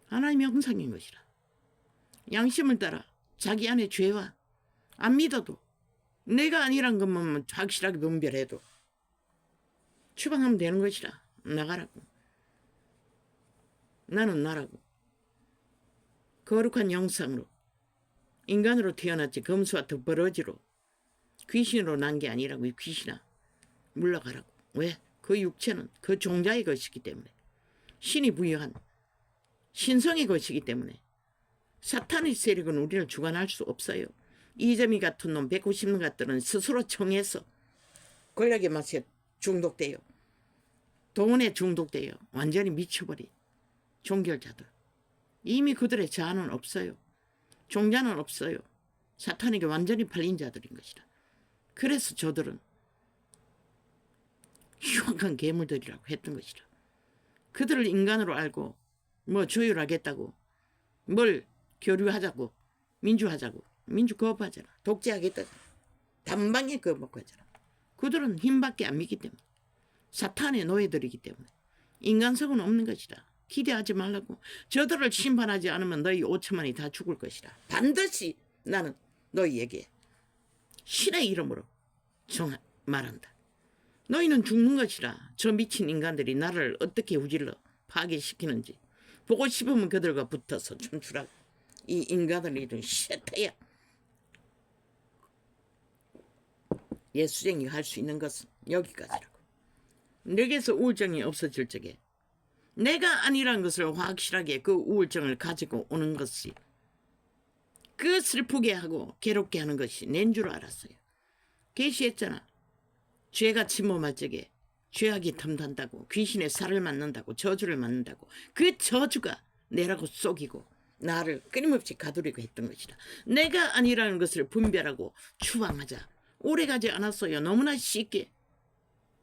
Speaker 1: 하나님의 형상인 것이라. 양심을 따라 자기 안에 죄와 안 믿어도 내가 아니란 것만 확실하게 분별해도 추방하면 되는 것이라. 나가라고. 나는 나라고. 거룩한 영상으로 인간으로 태어났지 검수와 덧버러지로 귀신으로 난 게 아니라고. 이 귀신아 물러가라고. 왜? 그 육체는 그 종자의 것이기 때문에 신이 부여한 신성의 것이기 때문에 사탄의 세력은 우리를 주관할 수 없어요. 이점이 같은 놈 190놈 같들은 스스로 청해서 권력의 맛에 중독돼요. 돈에 중독돼요. 완전히 미쳐버린 종결자들. 이미 그들의 자아는 없어요. 종자는 없어요. 사탄에게 완전히 팔린 자들인 것이라. 그래서 저들은 흉악한 괴물들이라고 했던 것이라. 그들을 인간으로 알고 뭐 조율하겠다고 뭘 교류하자고 민주하자고 민주 거부하잖아. 독재하겠다. 단방에 거부하고 하잖아. 그들은 힘밖에 안 믿기 때문에 사탄의 노예들이기 때문에 인간성은 없는 것이라. 기대하지 말라고. 저들을 심판하지 않으면 너희 5천만이 다 죽을 것이라. 반드시 나는 너희에게 신의 이름으로 말한다. 너희는 죽는 것이라. 저 미친 인간들이 나를 어떻게 우질러 파괴시키는지 보고 싶으면 그들과 붙어서 춤추라고. 이 인간들이 이런 쉐타야. 예수쟁이가 할 수 있는 것은 여기까지라고. 내게서 우울증이 없어질 적에 내가 아니란 것을 확실하게 그 우울증을 가지고 오는 것이 그 슬프게 하고 괴롭게 하는 것이 낸 줄 알았어요. 계시했잖아. 죄가 침범할 적에 죄악이 탐난다고 귀신의 살을 맞는다고 저주를 맞는다고 그 저주가 내라고 속이고 나를 끊임없이 가두리고 했던 것이다. 내가 아니라는 것을 분별하고 추방하자. 오래가지 않았어요. 너무나 쉽게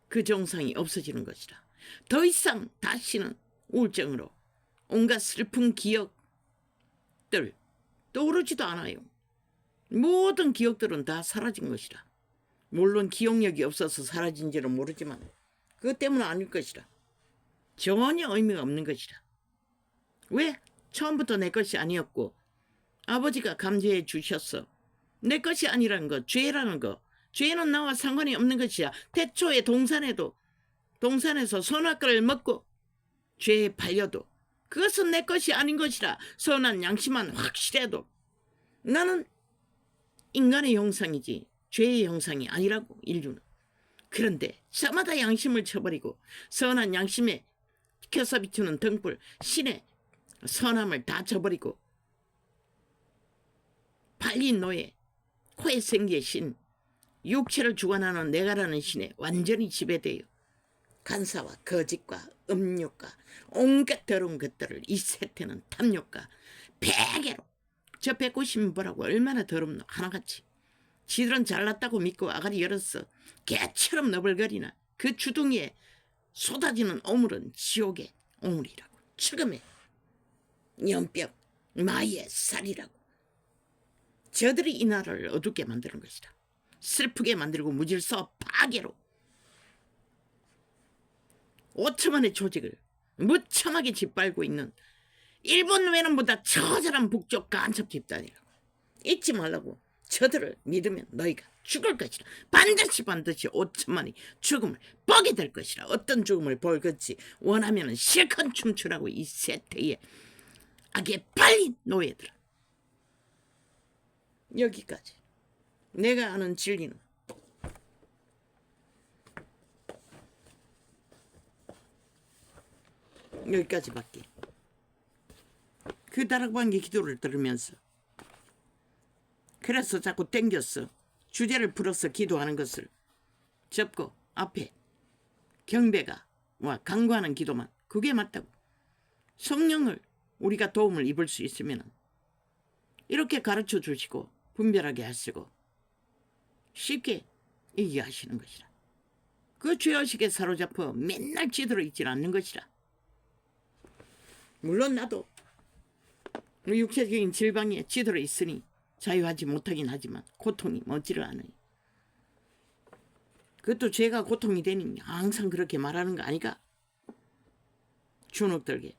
Speaker 1: 그 정상이 없어지는 것이다. 더 이상 다시는 우울증으로 온갖 슬픈 기억들 떠오르지도 않아요. 모든 기억들은 다 사라진 것이다. 물론 기억력이 없어서 사라진지는 모르지만 그것 때문은 아닐 것이다. 전혀 의미가 없는 것이다. 왜? 처음부터 내 것이 아니었고 아버지가 감지해 주셨어. 내 것이 아니라는 것, 죄라는 것. 죄는 나와 상관이 없는 것이야. 태초에 동산에서 선악과를 먹고 죄에 팔려도 그것은 내 것이 아닌 것이라. 선한 양심만 확실해도 나는 인간의 형상이지 죄의 형상이 아니라고. 인류는. 그런데 저마다 양심을 쳐버리고 선한 양심에 켜서 비추는 등불 신의 선함을 다 쳐버리고 팔린 노예 코에 생기의 신 육체를 주관하는 내가라는 신에 완전히 지배되어 간사와 거짓과 음욕과 온갖 더러운 것들을 이 세태는 탐욕과 베개로 저 190인 보라고 얼마나 더럽노. 하나같이 지들은 잘났다고 믿고 아가리 열었어. 개처럼 너벌거리나 그 주둥이에 쏟아지는 오물은 지옥의 오물이라고. 죽음의 연병 마의 살이라고. 저들이 이 나라를 어둡게 만드는 것이다. 슬프게 만들고 무질서 파괴로 5천만의 조직을 무참하게 짓밟고 있는 일본 외놈보다 처절한 북쪽 간첩 집단이라고. 잊지 말라고. 저들을 믿으면 너희가 죽을 것이라. 반드시 5천만이 죽음을 보게 될 것이라. 어떤 죽음을 볼겠지 원하면 실컷 춤추라고. 이 세태에 악에 빨린 노예들아. 여기까지. 내가 아는 진리는 여기까지밖에. 그 다락방기 기도를 들으면서 그래서 자꾸 땡겼어. 주제를 풀어서 기도하는 것을 접고 앞에 경배가 와 간구하는 기도만. 그게 맞다고. 성령을 우리가 도움을 입을 수 있으면 이렇게 가르쳐 주시고 분별하게 하시고 쉽게 이기게 하시는 것이라. 그 죄의식에 사로잡혀 맨날 찌들어 있질 않는 것이라. 물론 나도 육체적인 질방에 찌들어 있으니 자유하지 못하긴 하지만 고통이 멎지를 않으니. 그것도 죄가 고통이 되니 항상 그렇게 말하는 거 아니가? 주눅들게.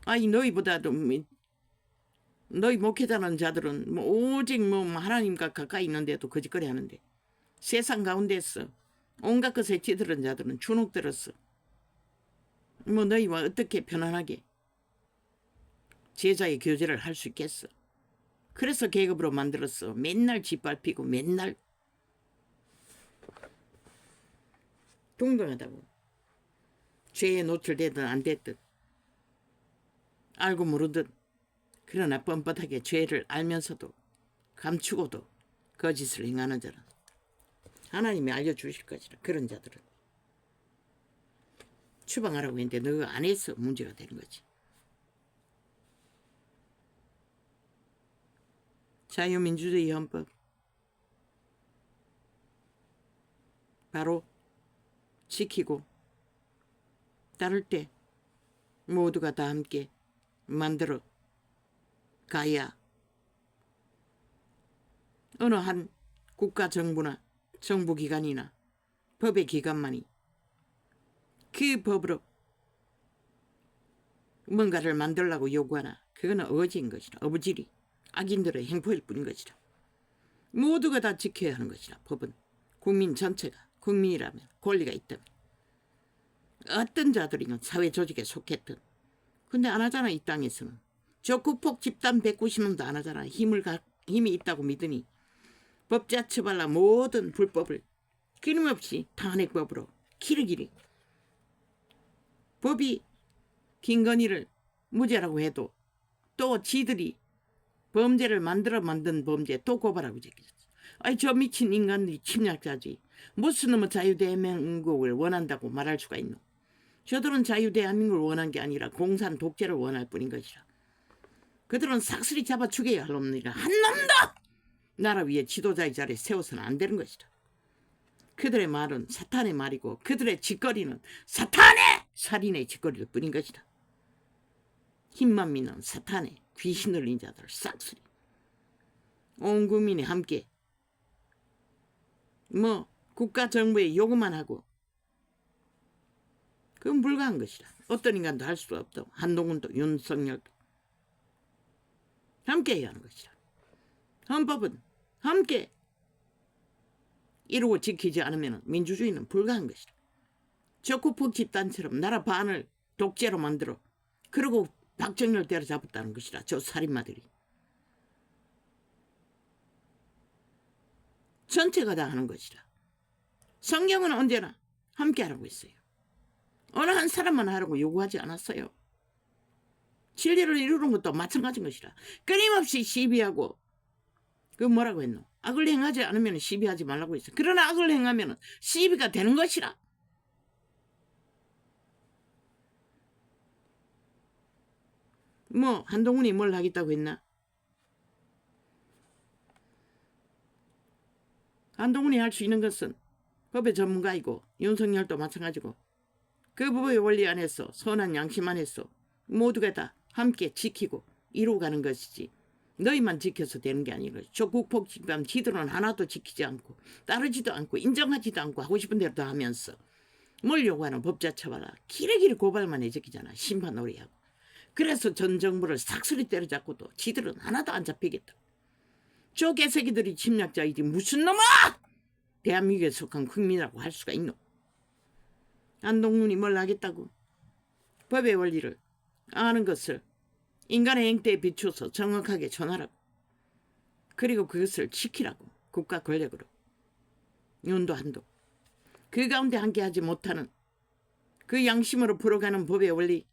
Speaker 1: 아니 너희보다도 너희 목회자는 자들은 오직 하나님과 가까이 있는데도 거짓거리 하는데 세상 가운데서 온갖 것에 찌들은 자들은 주눅들었어. 너희와 어떻게 편안하게 제자의 교제를 할 수 있겠어. 그래서 계급으로 만들었어. 맨날 짓밟히고 맨날 동등하다고. 죄에 노출되든 안 됐든 알고 모르든 그러나 뻔뻔하게 죄를 알면서도 감추고도 거짓을 행하는 자는 하나님이 알려주실 것이라. 그런 자들은 추방하라고 했는데 너가 안 해서 문제가 되는 거지. 자유민주주의 헌법 바로 지키고 따를 때 모두가 다 함께 만들어 가야 어느 한 국가 정부나 정부기관이나 법의 기관만이 그 법으로 뭔가를 만들라고 요구하나 그거는 어지인 것이라. 어부질이 악인들의 행포일 뿐인 것이라. 모두가 다 지켜야 하는 것이라. 법은 국민 전체가 국민이라면 권리가 있다면 어떤 자들이건 사회 조직에 속했든 근데 안 하잖아. 이 땅에서는 저 국폭 집단 190명도 안 하잖아. 힘이 있다고 믿으니 법자 처발라 모든 불법을 끊임없이 탄핵법으로 기르기리. 법이 김건희를 무죄라고 해도 또 지들이 범죄를 만든 범죄 또 고발하고 제기했어. 아니 저 미친 인간들이 침략자지. 무슨 놈의 자유대한민국을 원한다고 말할 수가 있노. 저들은 자유대한민국을 원한 게 아니라 공산 독재를 원할 뿐인 것이라. 그들은 삭슬이 잡아 죽여야 할 놈들이라. 한 놈도 나라 위에 지도자의 자리에 세워서는 안 되는 것이라. 그들의 말은 사탄의 말이고 그들의 짓거리는 사탄의 살인의 짓거리일 뿐인 것이다. 힘만 믿는 사탄의 귀신 들린 자들 싹쓸이 온 국민이 함께 국가 정부에 요구만 하고 그건 불가한 것이라. 어떤 인간도 할 수 없다고. 한동훈도 윤석열도 함께 해야 하는 것이라. 헌법은 함께 이루고 지키지 않으면 민주주의는 불가한 것이라. 저 국폭 집단처럼 나라 반을 독재로 만들어 그리고 박정희를 때려잡았다는 것이라. 저 살인마들이 전체가 다 하는 것이라. 성경은 언제나 함께 하라고 했어요. 어느 한 사람만 하라고 요구하지 않았어요. 진리를 이루는 것도 마찬가지인 것이라. 끊임없이 시비하고 그 뭐라고 했노? 악을 행하지 않으면 시비하지 말라고 했어. 그러나 악을 행하면 시비가 되는 것이라. 한동훈이 뭘 하겠다고 했나? 한동훈이 할 수 있는 것은 법의 전문가이고 윤석열도 마찬가지고 그 법의 원리 안에서 선한 양심 안에서 모두가 다 함께 지키고 이루어가는 것이지 너희만 지켜서 되는 게 아니라 저 국폭 집단 지들은 하나도 지키지 않고 따르지도 않고 인정하지도 않고 하고 싶은 대로 다 하면서 뭘 요구하는 법자 쳐봐라. 기레기레 고발만 해적이잖아. 심판 놀이하고. 그래서 전 정부를 싹소리 때려잡고도 지들은 하나도 안 잡히겠다. 저 개새끼들이 침략자이지 무슨 놈아! 대한민국에 속한 국민이라고 할 수가 있노? 안동문이 뭘 하겠다고? 법의 원리를 아는 것을 인간의 행태에 비추어서 정확하게 전하라고. 그리고 그것을 지키라고. 국가 권력으로. 윤도 한도. 그 가운데 함께하지 못하는 그 양심으로 풀어가는 법의 원리.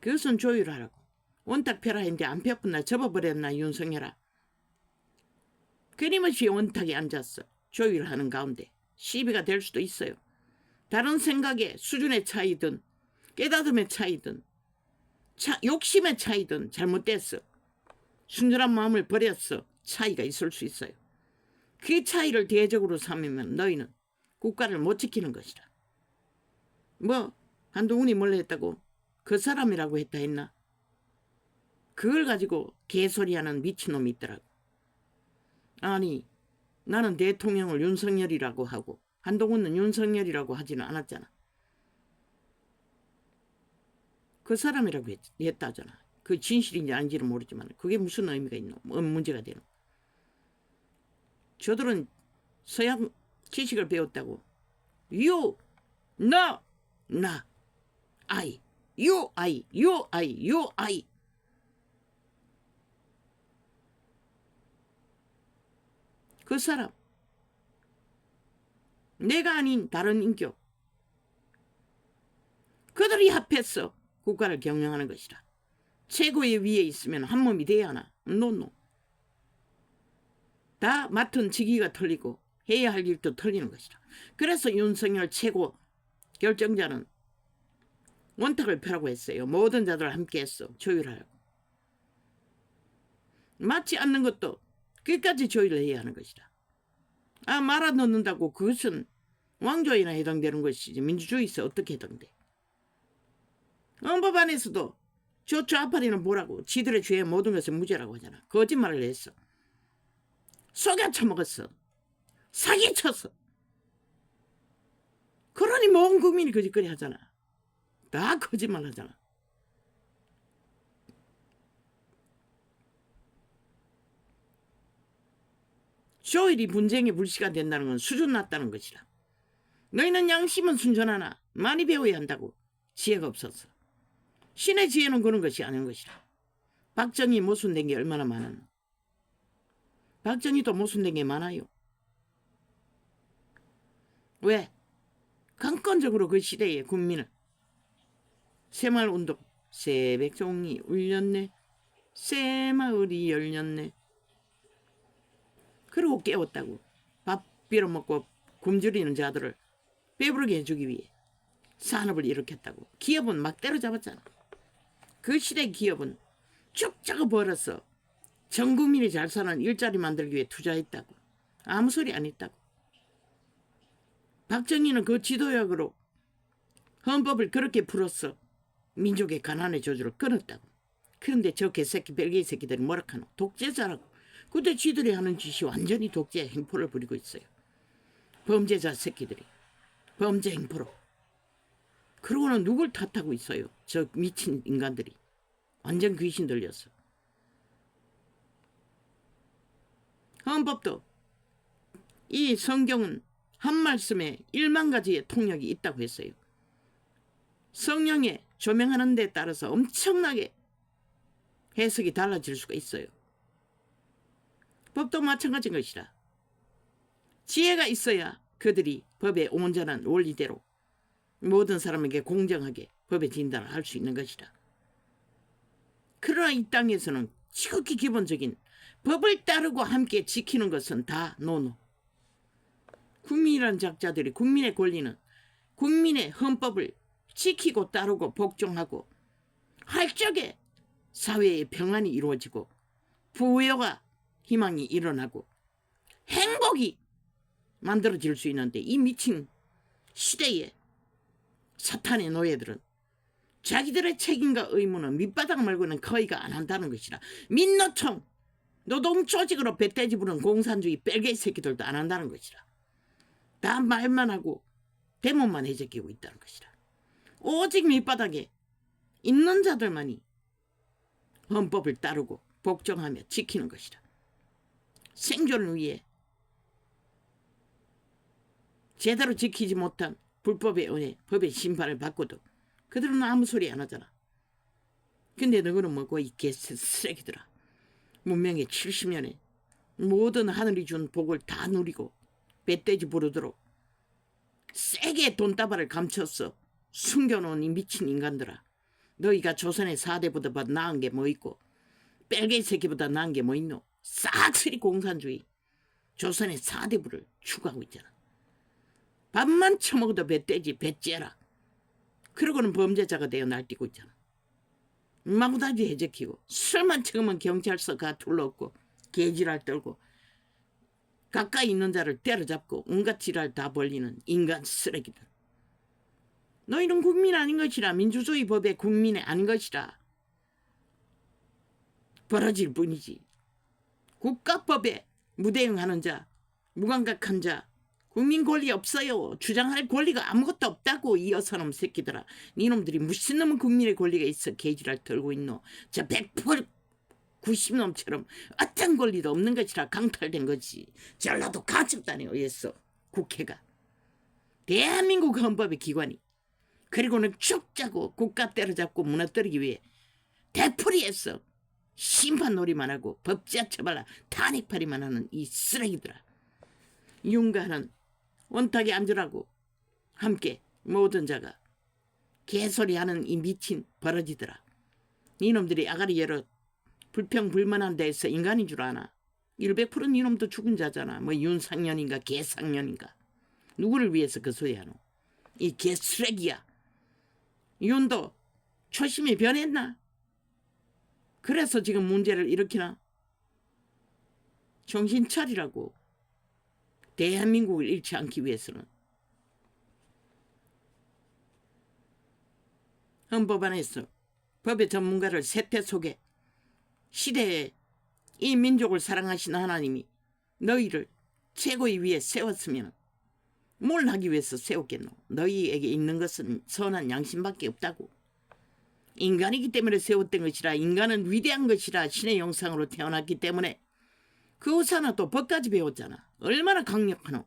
Speaker 1: 그것은 조율하라고. 원탁 펴라 했는데 안 펴뿐 날 접어버렸나 윤석열아. 끊임없이 원탁에 앉았어. 조율하는 가운데 시비가 될 수도 있어요. 다른 생각의 수준의 차이든 깨닫음의 차이든 욕심의 차이든 잘못됐어. 순전한 마음을 버렸어. 차이가 있을 수 있어요. 그 차이를 대적으로 삼으면 너희는 국가를 못 지키는 것이다. 뭐 한동훈이 뭘 했다고? 그 사람이라고 했나? 그걸 가지고 개소리하는 미친놈이 있더라고. 아니 나는 대통령을 윤석열이라고 하고 한동훈은 윤석열이라고 하지는 않았잖아. 그 사람이라고 했다잖아. 그 진실인지 아닌지는 모르지만 그게 무슨 의미가 있노? 문제가 되노? 저들은 서양 지식을 배웠다고. You, no, 나, I, you, I, you, I, you, I. 그 사람 내가 아닌 다른 인격 그들이 합해서 국가를 경영하는 것이라. 최고의 위에 있으면 한 몸이 돼야 하나? 노노. 다 맡은 직위가 틀리고 해야 할 일도 틀리는 것이라. 그래서 윤석열 최고 결정자는 원탁을 펴라고 했어요. 모든 자들 함께 했어. 조율하라고. 맞지 않는 것도 끝까지 조율을 해야 하는 것이다. 말아 넣는다고 그것은 왕조에나 해당되는 것이지 민주주의에서 어떻게 해당돼? 헌법 안에서도 저 좌파리는 뭐라고? 지들의 죄의 모든 것을 무죄라고 하잖아. 거짓말을 했어. 속여 처먹었어. 사기쳤어. 그러니 모든 국민이 거짓거리 하잖아. 다 거짓말 하잖아. 조율이 분쟁의 불씨가 된다는 건 수준 낮다는 것이라. 너희는 양심은 순전하나 많이 배워야 한다고. 지혜가 없었어. 신의 지혜는 그런 것이 아닌 것이라. 박정희 모순된 게 얼마나 많았노. 박정희도 모순된 게 많아요. 왜? 강권적으로 그 시대의 국민을 새마을운동 새백종이 울렸네. 새마을이 열렸네. 그러고 깨웠다고. 밥 빌어먹고 굶주리는 자들을 배부르게 해주기 위해 산업을 일으켰다고. 기업은 막 때려잡았잖아. 그 시대 기업은 쭉쭉 벌어서 전 국민이 잘 사는 일자리 만들기 위해 투자했다고. 아무 소리 안 했다고. 박정희는 그 지도약으로 헌법을 그렇게 풀었어. 민족의 가난의 저주를 끊었다고. 그런데 저 개새끼 벨기에 새끼들이 뭐라 하노? 독재자라고. 근데 쥐들이 하는 짓이 완전히 독재 행포를 부리고 있어요. 범죄자 새끼들이. 범죄 행포로. 그러고는 누굴 탓하고 있어요? 저 미친 인간들이. 완전 귀신 들렸어. 헌법도 이 성경은 한 말씀에 1만 가지의 통역이 있다고 했어요. 성령에 조명하는 데 따라서 엄청나게 해석이 달라질 수가 있어요. 법도 마찬가지인 것이라. 지혜가 있어야 그들이 법의 온전한 원리대로 모든 사람에게 공정하게 법의 진단을 할 수 있는 것이라. 그러나 이 땅에서는 지극히 기본적인 법을 따르고 함께 지키는 것은 다 노노. 국민이라는 작자들이 국민의 권리는 국민의 헌법을 지키고 따르고 복종하고 할 적에 사회의 평안이 이루어지고 부여가 희망이 일어나고 행복이 만들어질 수 있는데 이 미친 시대의 사탄의 노예들은 자기들의 책임과 의무는 밑바닥 말고는 거의가 안 한다는 것이라. 민노총 노동조직으로 배떼지 부른 공산주의 뺄개 새끼들도 안 한다는 것이라. 다 말만 하고 대문만 해제끼고 있다는 것이라. 오직 밑바닥에 있는 자들만이 헌법을 따르고 복종하며 지키는 것이라. 생존을 위해 제대로 지키지 못한 불법의 은혜, 법의 심판을 받고도 그들은 아무 소리 안 하잖아. 근데 너희는 뭐고 이 개쓰레기들아. 문명의 70년에 모든 하늘이 준 복을 다 누리고 멧돼지 부르도록 세게 돈다발을 감췄어 숨겨놓은 이 미친 인간들아. 너희가 조선의 4대보다 나은 게 뭐 있고 뺄개이 새끼보다 나은 게 뭐 있노. 싹쓸이 공산주의 조선의 4대부를 추구하고 있잖아. 밥만 처먹어도 멧돼지 배째라. 그러고는 범죄자가 되어 날뛰고 있잖아. 마구다지 해적히고 술만 처으면 경찰서 가 둘러엎고 개지랄 떨고 가까이 있는 자를 때려잡고 온갖 지랄 다 벌리는 인간 쓰레기들. 너희는 국민 아닌 것이라. 민주주의 법의 국민이 아닌 것이라. 벌어질 뿐이지. 국가법에 무대응하는 자, 무감각한 자, 국민 권리 없어요. 주장할 권리가 아무것도 없다고. 이 여사놈 새끼들아. 니놈들이 무슨 놈은 국민의 권리가 있어 개지랄 털고 있노. 저 100% 90놈처럼 어떤 권리도 없는 것이라 강탈된 거지. 전라도 가첩단에 의해서 국회가 대한민국 헌법의 기관이 그리고는 쭉 짜고 국가 때려잡고 무너뜨리기 위해 되풀이해서 심판놀이만 하고 법제화 처벌라 탄핵팔이만 하는 이 쓰레기들아. 윤가는 원탁에 앉으라고 함께 모든 자가 개소리하는 이 미친 버러지들아. 니놈들이 아가리 열어 불평불만한 데에서 인간인 줄 아나. 100% 니놈도 죽은 자잖아. 뭐 윤상년인가 개상년인가. 누구를 위해서 그 소리 하노. 이 개쓰레기야. 윤도 초심이 변했나? 그래서 지금 문제를 일으키나? 정신 차리라고. 대한민국을 잃지 않기 위해서는. 헌법안에서 법의 전문가를 세태 속에 시대에 이 민족을 사랑하신 하나님이 너희를 최고의 위에 세웠으면 뭘 하기 위해서 세웠겠노? 너희에게 있는 것은 선한 양심밖에 없다고. 인간이기 때문에 세웠던 것이라. 인간은 위대한 것이라. 신의 형상으로 태어났기 때문에. 그 우사나 또 법까지 배웠잖아. 얼마나 강력하노.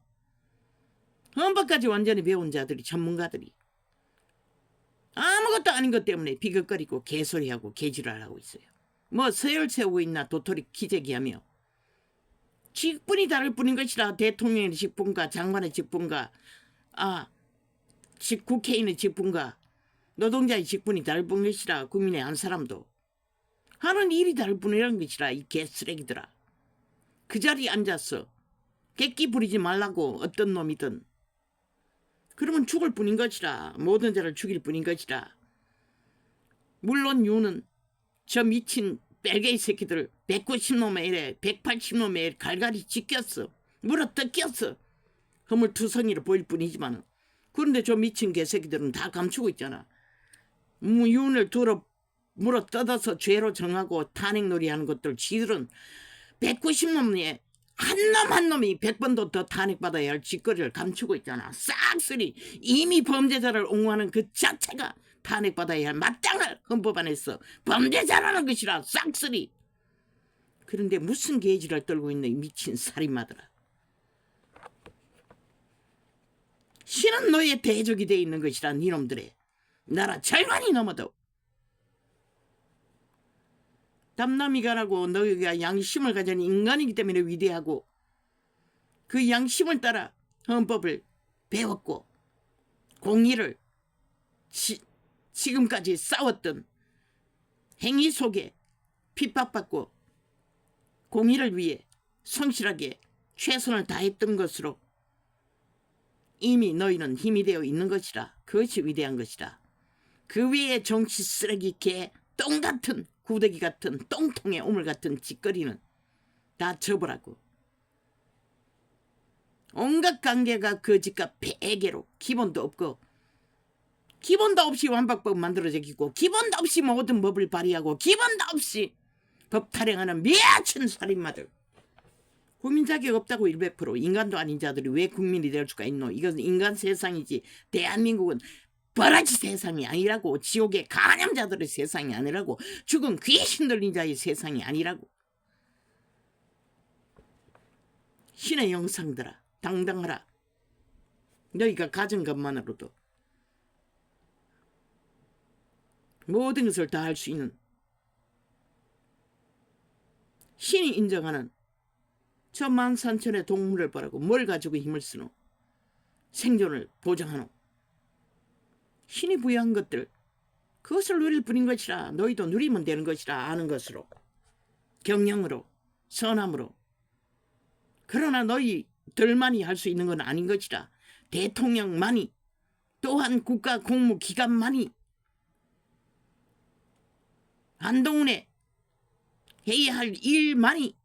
Speaker 1: 헌법까지 완전히 배운 자들이, 전문가들이 아무것도 아닌 것 때문에 비극거리고 개소리하고 개지랄하고 있어요. 뭐 서열 세우고 있나 도토리 기재기하며. 직분이 다를 뿐인 것이라. 대통령의 직분과 장관의 직분과 국회의원의 직분과 노동자의 직분이 다를 뿐인 것이라. 국민의 한 사람도 하는 일이 다를 뿐이라는 것이라. 이 개쓰레기들아. 그 자리에 앉아서 객기 부리지 말라고. 어떤 놈이든. 그러면 죽을 뿐인 것이라. 모든 자를 죽일 뿐인 것이라. 물론 유는 저 미친 뺄개이 새끼들 190놈의 일에 180놈의 일 갈갈이 찢겼어. 물어뜯겼어. 허물투성이로 보일 뿐이지만. 그런데 저 미친 개새끼들은 다 감추고 있잖아. 윤을 물어뜯어서 죄로 정하고 탄핵놀이하는 것들 지들은 190놈에 한 놈이 100번도 더 탄핵받아야 할 짓거리를 감추고 있잖아. 싹쓸이 이미 범죄자를 옹호하는 그 자체가 탄핵받아야 할 마땅할 헌법안에서 범죄자라는 것이라. 싹쓸이. 그런데 무슨 개지를 떨고 있는 이 미친 살인마들아. 신은 너의 대적이 돼 있는 것이라. 니놈들의 나라 절반이 넘어도. 담남이가라고 너희가 양심을 가진 인간이기 때문에 위대하고 그 양심을 따라 헌법을 배웠고 공의를 지금까지 싸웠던 행위 속에 핍박받고 공의를 위해 성실하게 최선을 다했던 것으로 이미 너희는 힘이 되어 있는 것이라. 그것이 위대한 것이라. 그 위에 정치 쓰레기 개 똥같은 구더기 같은 똥통에 오물 같은 짓거리는 다 접으라고. 온갖 관계가 거짓과 폐계로 기본도 없고 기본도 없이 완박법 만들어지고 기본도 없이 모든 법을 발의하고 기본도 없이 법 타령하는 미친 살인마들. 국민 자격 없다고 100%. 인간도 아닌 자들이 왜 국민이 될 수가 있노? 이것은 인간 세상이지 대한민국은 버라지 세상이 아니라고. 지옥의 간암자들의 세상이 아니라고. 죽은 귀신 들린 자의 세상이 아니라고. 신의 영상들아 당당하라. 너희가 가진 것만으로도 모든 것을 다 할 수 있는 신이 인정하는 저 만산천의 동물을 보라고. 뭘 가지고 힘을 쓰노? 생존을 보장하노? 신이 부여한 것들 그것을 누릴 뿐인 것이라. 너희도 누리면 되는 것이라. 아는 것으로, 경영으로, 선함으로. 그러나 너희들만이 할 수 있는 건 아닌 것이라. 대통령만이, 또한 국가 공무기관만이, 한동훈에 해야 할 일만이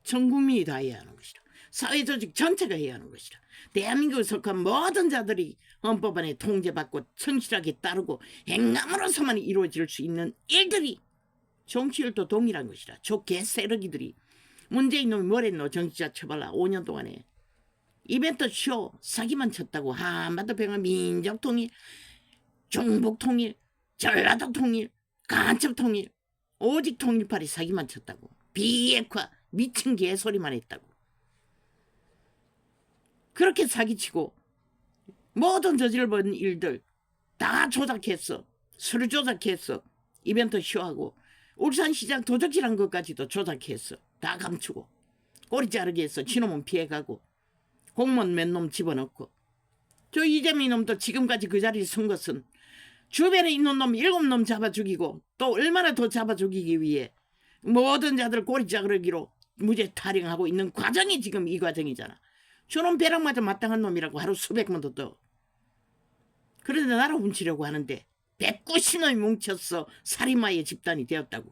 Speaker 1: 전 국민이 다 해야 하는 것이라. 사회조직 전체가 해야 하는 것이라. 대한민국에 속한 모든 자들이 헌법 안에 통제받고 성실하게 따르고 행함으로서만 이루어질 수 있는 일들이 정치율도 동일한 것이라. 저 개쓰레기들이 문재인 놈이 뭘 했노? 정치자 처벌라 5년 동안에 이벤트 쇼 사기만 쳤다고. 한반도 평화 민족 통일, 종북 통일, 전라도 통일, 간첩 통일, 오직 통일팔이 사기만 쳤다고. 비핵화 미친 개소리만 했다고. 그렇게 사기치고 모든 저질러본 일들 다 조작했어. 서류 조작했어. 이벤트 쇼하고 울산시장 도적질한 것까지도 조작했어. 다 감추고 꼬리 자르게 했어. 지놈은 피해가고 공무원 몇 놈 집어넣고. 저 이재명 놈도 지금까지 그 자리에 선 것은 주변에 있는 놈 7놈 잡아 죽이고 또 얼마나 더 잡아 죽이기 위해 모든 자들 꼬리 자르기로 무죄 타령하고 있는 과정이 지금 이 과정이잖아. 저놈 벼락마저 마땅한 놈이라고 하루 수백만도 더. 그런데 나라 훔치려고 하는데 190놈이 뭉쳤어. 살인마의 집단이 되었다고.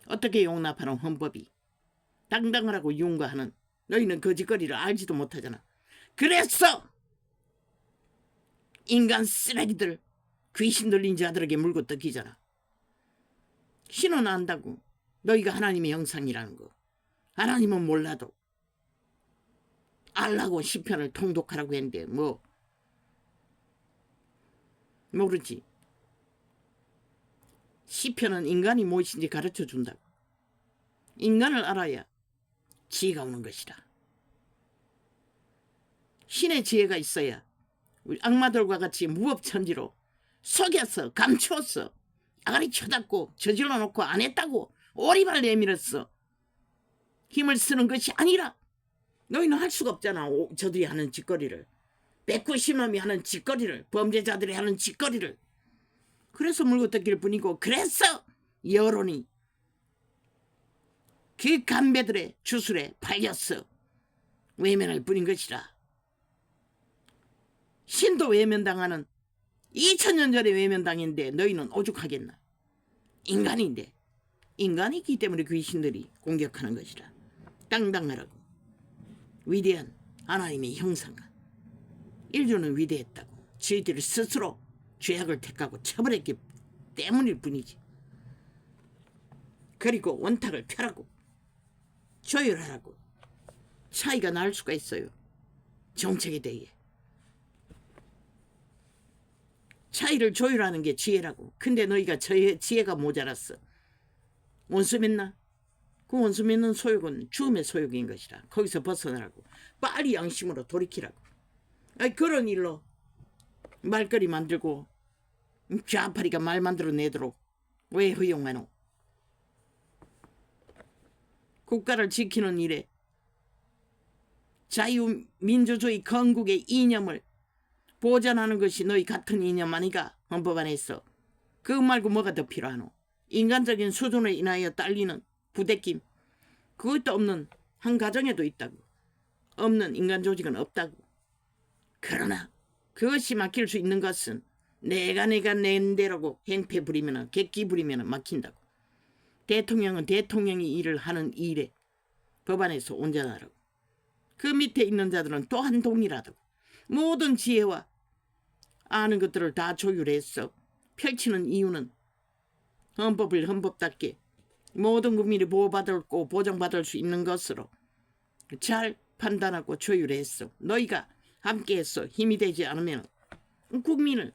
Speaker 1: 어떻게 용납하는 헌법이. 당당하라고 윤거하는 너희는 거짓거리를 알지도 못하잖아. 그래서 인간 쓰레기들 귀신 들린 자들에게 물고 뜯기잖아. 신은 안다고. 너희가 하나님의 형상이라는 거. 하나님은 몰라도 알라고 시편을 통독하라고 했는데 뭐 모르지. 시편은 인간이 무엇인지 가르쳐준다고. 인간을 알아야 지혜가 오는 것이다. 신의 지혜가 있어야 우리 악마들과 같이 무법천지로 속였어. 감추었어. 아가리 쳐잡고 저질러 놓고 안 했다고 오리발 내밀었어. 힘을 쓰는 것이 아니라 너희는 할 수가 없잖아. 저들이 하는 짓거리를. 190놈이 하는 짓거리를. 범죄자들이 하는 짓거리를. 그래서 물고 뜯길 뿐이고 그래서 여론이 그 간배들의 주술에 팔렸어. 외면할 뿐인 것이라. 신도 외면당하는 2000년 전에 외면당했는데 너희는 오죽하겠나. 인간인데 인간이기 때문에 귀신들이 공격하는 것이라. 당당하라고. 위대한 하나님의 형상과 인류는 위대했다고. 저희들이 스스로 죄악을 택하고 처벌했기 때문일 뿐이지. 그리고 원탁을 펴라고. 조율하라고. 차이가 날 수가 있어요. 정책에 대해. 차이를 조율하는 게 지혜라고. 근데 너희가 지혜가 모자랐어. 원수 맺나? 그 원수 맺는 소욕은 죽음의 소욕인 것이라. 거기서 벗어나라고. 빨리 양심으로 돌이키라고. 아니, 그런 일로 말거리 만들고 좌파리가 말 만들어내도록 왜 허용하노? 국가를 지키는 일에 자유민주주의 건국의 이념을 보존하는 것이 너희 같은 이념 아니가? 헌법 안에서. 그거 말고 뭐가 더 필요하노? 인간적인 수준에 인하여 딸리는 부대낌. 그것도 없는 한 가정에도 있다고. 없는 인간 조직은 없다고. 그러나 그것이 막힐 수 있는 것은 내가 낸 대로고 행패 부리면 객기 부리면 막힌다고. 대통령은 대통령이 일을 하는 일에 법안에서 온전하라고. 그 밑에 있는 자들은 또한 동일하다고. 모든 지혜와 아는 것들을 다 조율해서 펼치는 이유는 헌법을 헌법답게 모든 국민이 보호받고 보장받을 수 있는 것으로 잘 판단하고 조율했어. 너희가 함께해서 힘이 되지 않으면 국민을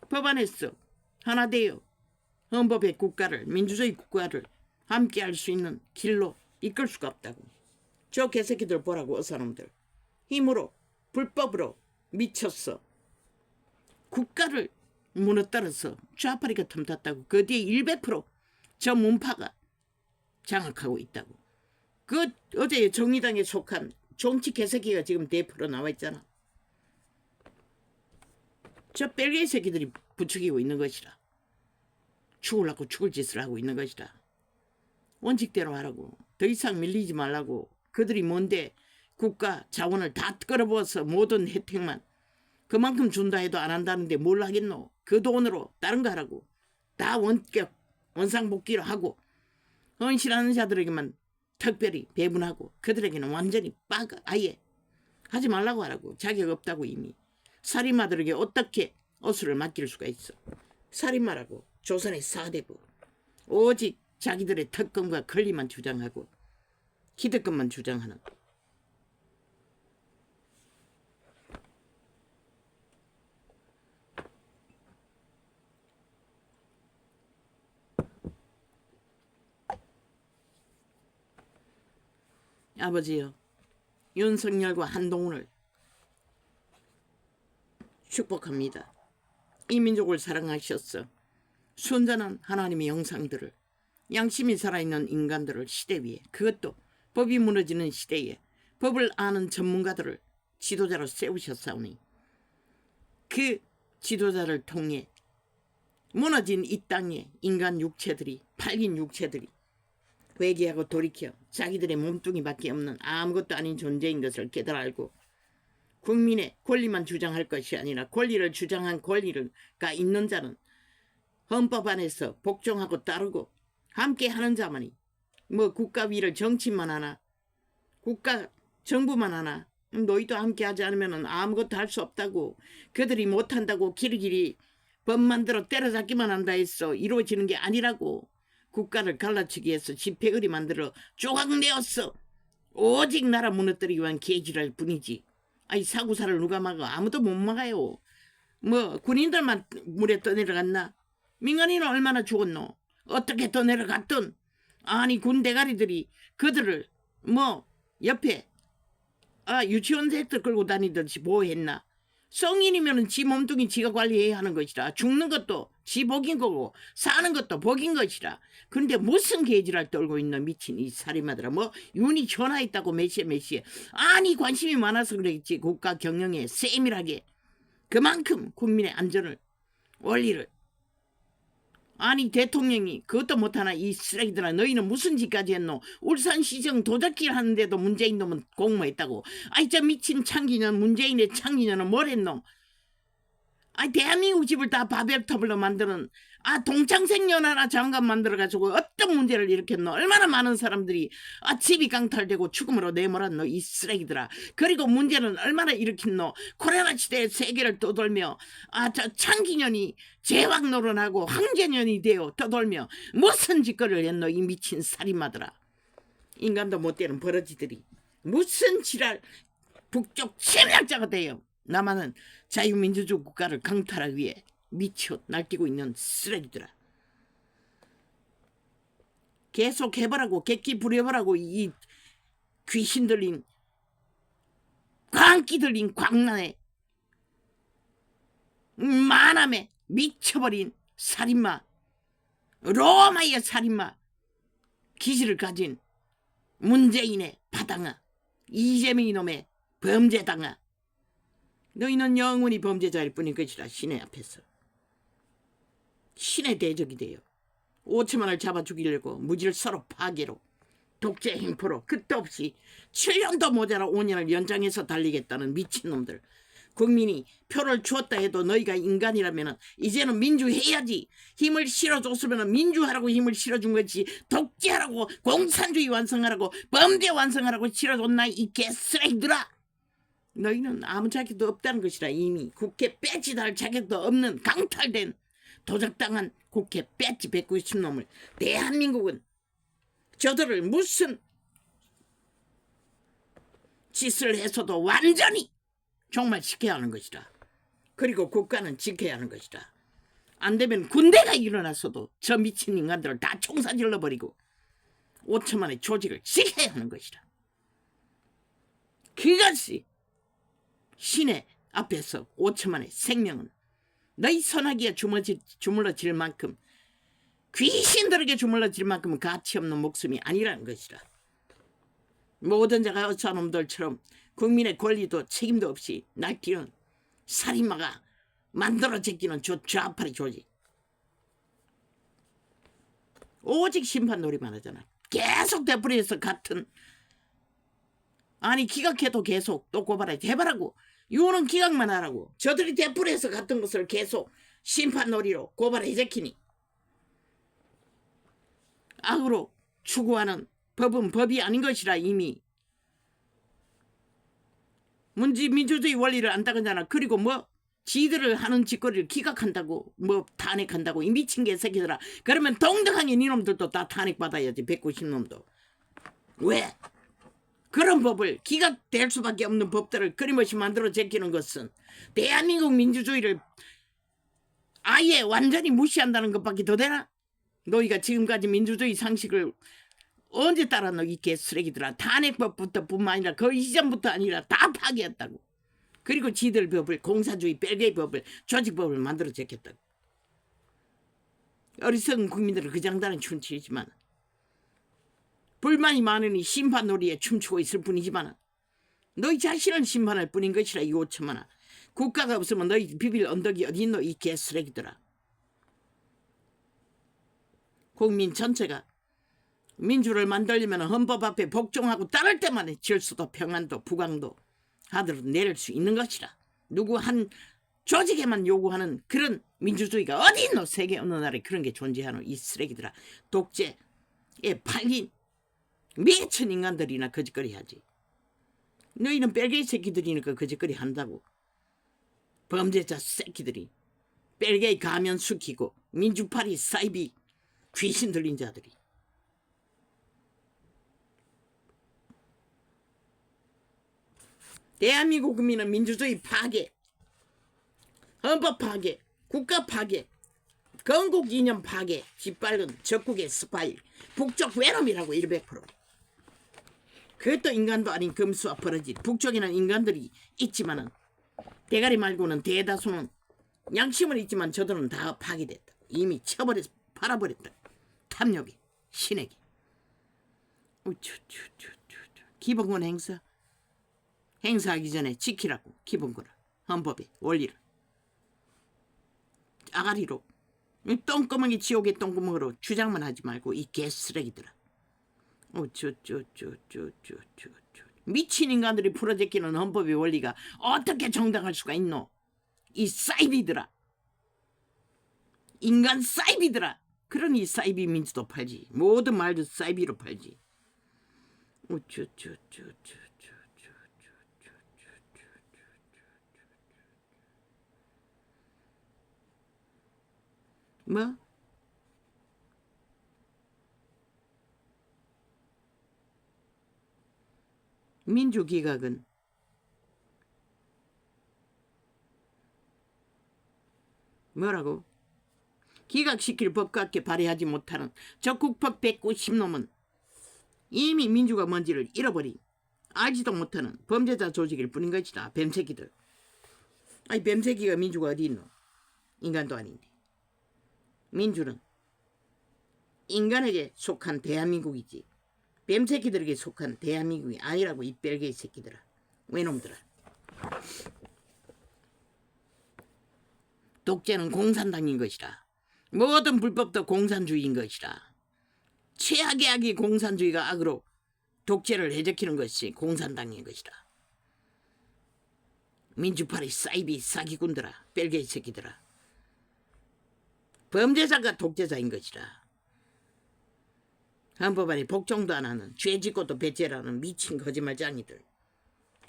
Speaker 1: 법안에서 하나 되어 헌법의 국가를, 민주주의 국가를 함께할 수 있는 길로 이끌 수가 없다고. 저 개새끼들 보라고. 어사놈들 힘으로 불법으로 미쳤어. 국가를 무너뜨려서 좌파리가 틈탔다고. 그 뒤에 100%저 문파가 장악하고 있다고. 그 어제 정의당에 속한 정치 개새끼가 지금 대표로 나와 있잖아. 저 뺄개 새끼들이 부추기고 있는 것이라. 죽으려고 죽을 짓을 하고 있는 것이라. 원칙대로 하라고. 더 이상 밀리지 말라고. 그들이 뭔데 국가 자원을 다 끌어부어서 모든 혜택만 그만큼 준다 해도 안 한다는데 뭘 하겠노. 그 돈으로 다른 거 하라고. 다 원격 원상복귀로 하고 헌신하는 자들에게만 특별히 배분하고 그들에게는 완전히 아예 하지 말라고 하라고. 자격 없다고. 이미 살인마들에게 어떻게 어수를 맡길 수가 있어. 살인마라고. 조선의 4대부. 오직 자기들의 특권과 권리만 주장하고 기득권만 주장하는. 아버지여, 윤석열과 한동훈을 축복합니다. 이 민족을 사랑하셨어. 순전한 하나님의 형상들을, 양심이 살아있는 인간들을 시대 위에, 그것도 법이 무너지는 시대에 법을 아는 전문가들을 지도자로 세우셨사오니 그 지도자를 통해 무너진 이 땅에 인간 육체들이, 팔린 육체들이 회개하고 돌이켜 자기들의 몸뚱이밖에 없는 아무것도 아닌 존재인 것을 깨달아 알고 국민의 권리만 주장할 것이 아니라 권리를 주장한 권리가 있는 자는 헌법 안에서 복종하고 따르고 함께 하는 자만이, 뭐 국가 위를 정치만 하나 국가 정부만 하나 너희도 함께 하지 않으면 아무것도 할 수 없다고. 그들이 못한다고 길이길이 법 만들어 때려잡기만 한다 했어. 이루어지는 게 아니라고. 국가를 갈라치기 위해서 집회거리 만들어 조각내었어. 오직 나라 무너뜨리기 위한 계지랄 뿐이지. 아이 사구사를 누가 막아. 아무도 못 막아요. 뭐 군인들만 물에 떠내려갔나? 민간인은 얼마나 죽었노? 어떻게 떠내려갔든 아니 군 대가리들이 그들을 뭐 옆에 유치원 새들 끌고 다니듯이 보호했나? 성인이면은 지 몸뚱이 지가 관리해야 하는 것이라. 죽는 것도 지 복인 거고 사는 것도 복인 것이라. 근데 무슨 개지랄 떨고 있는 미친 이 살인마들아. 뭐 윤이 전화했다고 몇 시에 아니 관심이 많아서 그랬지. 국가 경영에 세밀하게 그만큼 국민의 안전을, 원리를. 아니 대통령이 그것도 못하나. 이 쓰레기들아, 너희는 무슨 짓까지 했노? 울산시정 도적질 하는데도 문재인 놈은 공모했다고. 아이 저 미친 창기년, 문재인의 창기년은 뭘 했노? 아이 대한민국 집을 다 바벨탑으로 만드는 동창생년 하나 장관 만들어가지고 어떤 문제를 일으켰노? 얼마나 많은 사람들이 집이 강탈되고 죽음으로 내몰았노? 이 쓰레기들아. 그리고 문제는 얼마나 일으켰노? 코로나 시대에 세계를 떠돌며 저 창기년이 제왕 노릇하고 황제년이 되어 떠돌며 무슨 짓거리를 했노? 이 미친 살인마들아. 인간도 못 되는 버러지들이 무슨 지랄 북쪽 침략자가 돼요. 남한은 자유민주주의 국가를 강탈하기 위해 미쳐 날뛰고 있는 쓰레기들아. 계속 해보라고. 객기 부려보라고. 이 귀신 들린 광기 들린 광란에 만함에 미쳐버린 살인마, 로마의 살인마 기질을 가진 문재인의 바당아, 이재명 이놈의 범죄당아. 너희는 영원히 범죄자일 뿐인 것이라. 신의 앞에서 신의 대적이 돼요. 5천만을 잡아 죽이려고 무질 서로 파괴로 독재 행포로 끝도 없이 7년도 모자라 5년을 연장해서 달리겠다는 미친놈들. 국민이 표를 주었다 해도 너희가 인간이라면 이제는 민주해야지. 힘을 실어줬으면 민주하라고 힘을 실어준 거지. 독재하라고, 공산주의 완성하라고, 범죄 완성하라고 실어줬나 이 개쓰레기들아. 너희는 아무 자격도 없다는 것이라. 이미 국회 배지 달 자격도 없는 강탈된 도적당한 국회 배지 190놈을 대한민국은 저들을 무슨 짓을 해서도 완전히 종말시켜야 하는 것이다. 그리고 국가는 지켜야 하는 것이다. 안 되면 군대가 일어났어도 저 미친 인간들을 다 총사질러버리고 5천만의 조직을 지켜야 하는 것이다. 그것이 신의 앞에서 5천만의 생명은 너희 소나기에 주물러질 만큼 귀신들에게 주물러질 만큼 가치없는 목숨이 아니라는 것이다. 모든 자가 어사놈들처럼 국민의 권리도 책임도 없이 날뛰는 살인마가 만들어 제끼는 좌파리 조직. 오직 심판 놀이만 하잖아. 계속 되풀이해서 같은 아니 기각해도 계속 또 고발하지 해봐라고. 요는 기각만 하라고. 저들이 되풀이해서 같은 것을 계속 심판 놀이로 고발해 제끼니 악으로 추구하는 법은 법이 아닌 것이라. 이미 민주주의 원리를 안다거잖아. 그리고 뭐 지들을 하는 짓거리를 기각한다고 뭐 탄핵한다고 이 미친 개새끼들아. 그러면 동등하게 니놈들도 다 탄핵받아야지. 190놈도. 왜? 그런 법을 기각될 수밖에 없는 법들을 끊임없이 만들어 제끼는 것은 대한민국 민주주의를 아예 완전히 무시한다는 것밖에 더 되나? 너희가 지금까지 민주주의 상식을 언제 따랐노? 이 개쓰레기들아. 탄핵법부터 뿐만 아니라 그 이전부터 아니라 다 파괴했다고. 그리고 지들 법을 공사주의 벨기에 법을 조직법을 만들어 제꼈다고. 어리석은 국민들은 그 장단은 춤추지만 불만이 많으니 심판놀이에 춤추고 있을 뿐이지만 너희 자신은 심판할 뿐인 것이라. 이 5천만원 국가가 없으면 너희 비빌 언덕이 어디 있노? 이 개쓰레기들아. 국민 전체가 민주를 만들려면 헌법 앞에 복종하고 따를 때만 질서도 평안도 부강도 하늘로 내릴 수 있는 것이라. 누구 한 조직에만 요구하는 그런 민주주의가 어디 있노? 세계 어느 나라에 그런 게 존재하노? 이 쓰레기들아. 독재에 팔린 미친 인간들이나 거짓거리 하지. 너희는 벨기에 새끼들이니까 거짓거리 한다고. 범죄자 새끼들이 벨기에 가면 숙이고 민주파리 사이비 귀신 들린 자들이. 대한민국 국민은 민주주의 파괴, 헌법 파괴, 국가 파괴, 건국 이념 파괴, 짓밟은 적국의 스파이, 북쪽 외놈이라고 100%. 그것도 인간도 아닌 금수와 버러지. 북쪽에는 인간들이 있지만은 대가리 말고는 대다수는 양심은 있지만 저들은 다 파괴됐다. 이미 쳐버려서 팔아버렸다. 탐욕이, 신에게. 기본권 행사하기 전에 지키라고. 기본권을, 헌법의 원리를. 아가리로 똥구멍이 지옥의 똥구멍으로 주장만 하지 말고 이 개쓰레기들아. 미친 인간들이 풀어제끼는 헌법의 원리가 어떻게 정당할 수가 있노? 이 사이비들아. 인간 사이비들아. 그러니 사이비 민주도 팔지. 모든 말도 사이비로 팔지. 뭐? 민주기각은 뭐라고? 기각시킬 법밖에 발의하지 못하는 적국법 190놈은 이미 민주가 뭔지를 잃어버린 알지도 못하는 범죄자 조직일 뿐인 것이다. 뱀새끼들. 아니 뱀새끼가 민주가 어디 있노? 인간도 아닌데. 민주는 인간에게 속한 대한민국이지 뱀새끼들에게 속한 대한민국이 아니라고. 이 벨기에 새끼들아. 외놈들아. 독재는 공산당인 것이라. 모든 불법도 공산주의인 것이라. 최악의 악이 공산주의가 악으로 독재를 해적히는 것이 공산당인 것이라. 민주파리 사이비 사기꾼들아. 벨기에 새끼들아. 범죄자가 독재자인 것이라. 헌법 안에 복종도 안 하는 죄짓고도 배째라는 미친 거짓말쟁이들.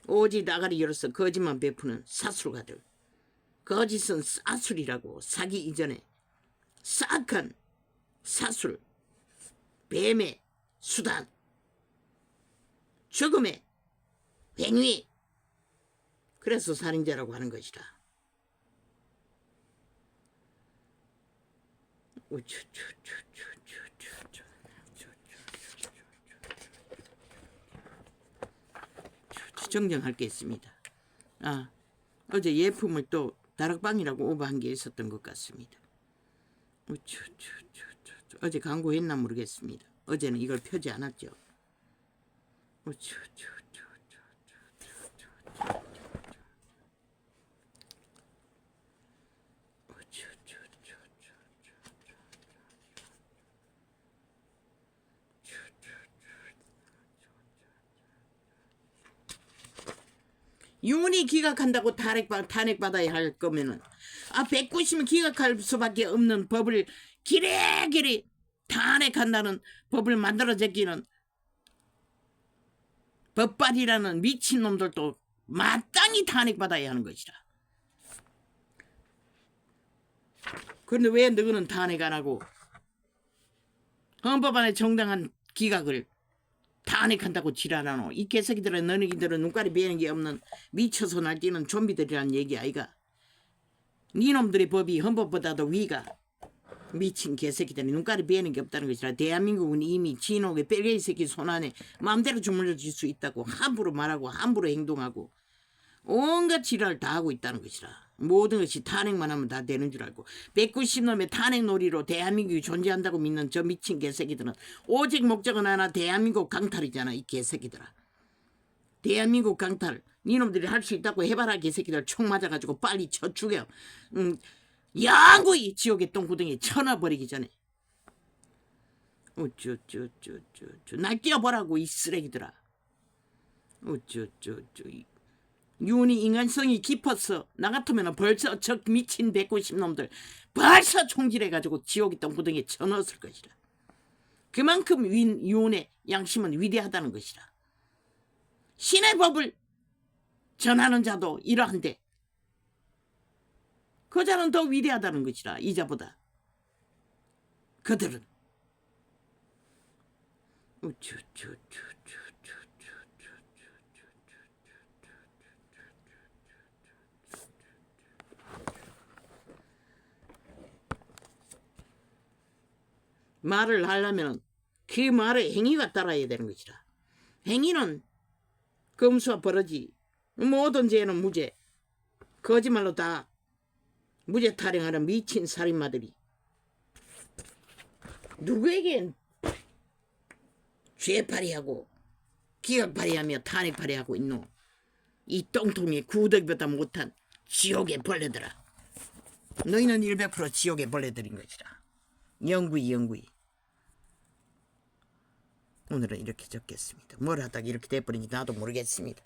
Speaker 1: 오직 나가리 열어서 거짓만 베푸는 사술가들. 거짓은 사술이라고. 사기 이전에 사악한 사술, 뱀의 수단, 죽음의 행위. 그래서 살인죄라고 하는 것이다. 정정할 게 있습니다. 어제 예품을 또 다락방이라고 오버한 게 있었던 것 같습니다. 어제 광고했나 모르겠습니다. 어제는 이걸 펴지 않았죠. 윤이 기각한다고 탄핵받아야 할 거면은 190을 기각할 수밖에 없는 법을 기레기레 탄핵한다는 법을 만들어 제끼는 법발이라는 미친놈들도 마땅히 탄핵받아야 하는 것이다. 그런데 왜 너희는 탄핵 안 하고 헌법 안에 정당한 기각을 탄핵한다고 지랄하노? 이 개새끼들은 너희들은 눈깔이 베는 게 없는 미쳐서 날뛰는 좀비들이란 얘기 아이가? 니놈들의 법이 헌법보다도 위가. 미친 개새끼들이 눈깔이 베는 게 없다는 것이라. 대한민국은 이미 진옥의 뺄개이 새끼 손안에 마음대로 주물러질 수 있다고 함부로 말하고 함부로 행동하고 온갖 지랄을 다 하고 있다는 것이라. 모든 것이 탄핵만 하면 다 되는 줄 알고 190놈의 탄핵 놀이로 대한민국이 존재한다고 믿는 저 미친 개새끼들은 오직 목적은 하나, 대한민국 강탈이잖아. 이 개새끼들아. 대한민국 강탈 니놈들이 할 수 있다고 해봐라. 개새끼들 총 맞아가지고 빨리 쳐 죽여. 양구이 지옥의 똥구덩이에 쳐넣어버리기 전에. 날 뛰어보라고 이 쓰레기들아. 윤이 인간성이 깊었어. 나 같으면 벌써 저 미친 190놈들 벌써 총질해가지고 지옥의 똥구덩이에 쳐넣었을 것이다. 그만큼 윤의 양심은 위대하다는 것이다. 신의 법을 전하는 자도 이러한데 그 자는 더 위대하다는 것이라. 이 자보다. 그들은 말을 하려면 그 말에 행위가 따라야 되는 것이라. 행위는 검수와 버러지, 모든 죄는 무죄, 거짓말로 다 무죄 타령하는 미친 살인마들이 누구에겐 죄파리하고 기각파리하며 탄핵파리하고 있노? 이 똥통이 구더기보다 못한 지옥의 벌레들아. 너희는 100% 지옥의 벌레들인 것이라. 영구히. 오늘은 이렇게 적겠습니다. 뭘 하다가 이렇게 돼버린지 나도 모르겠습니다.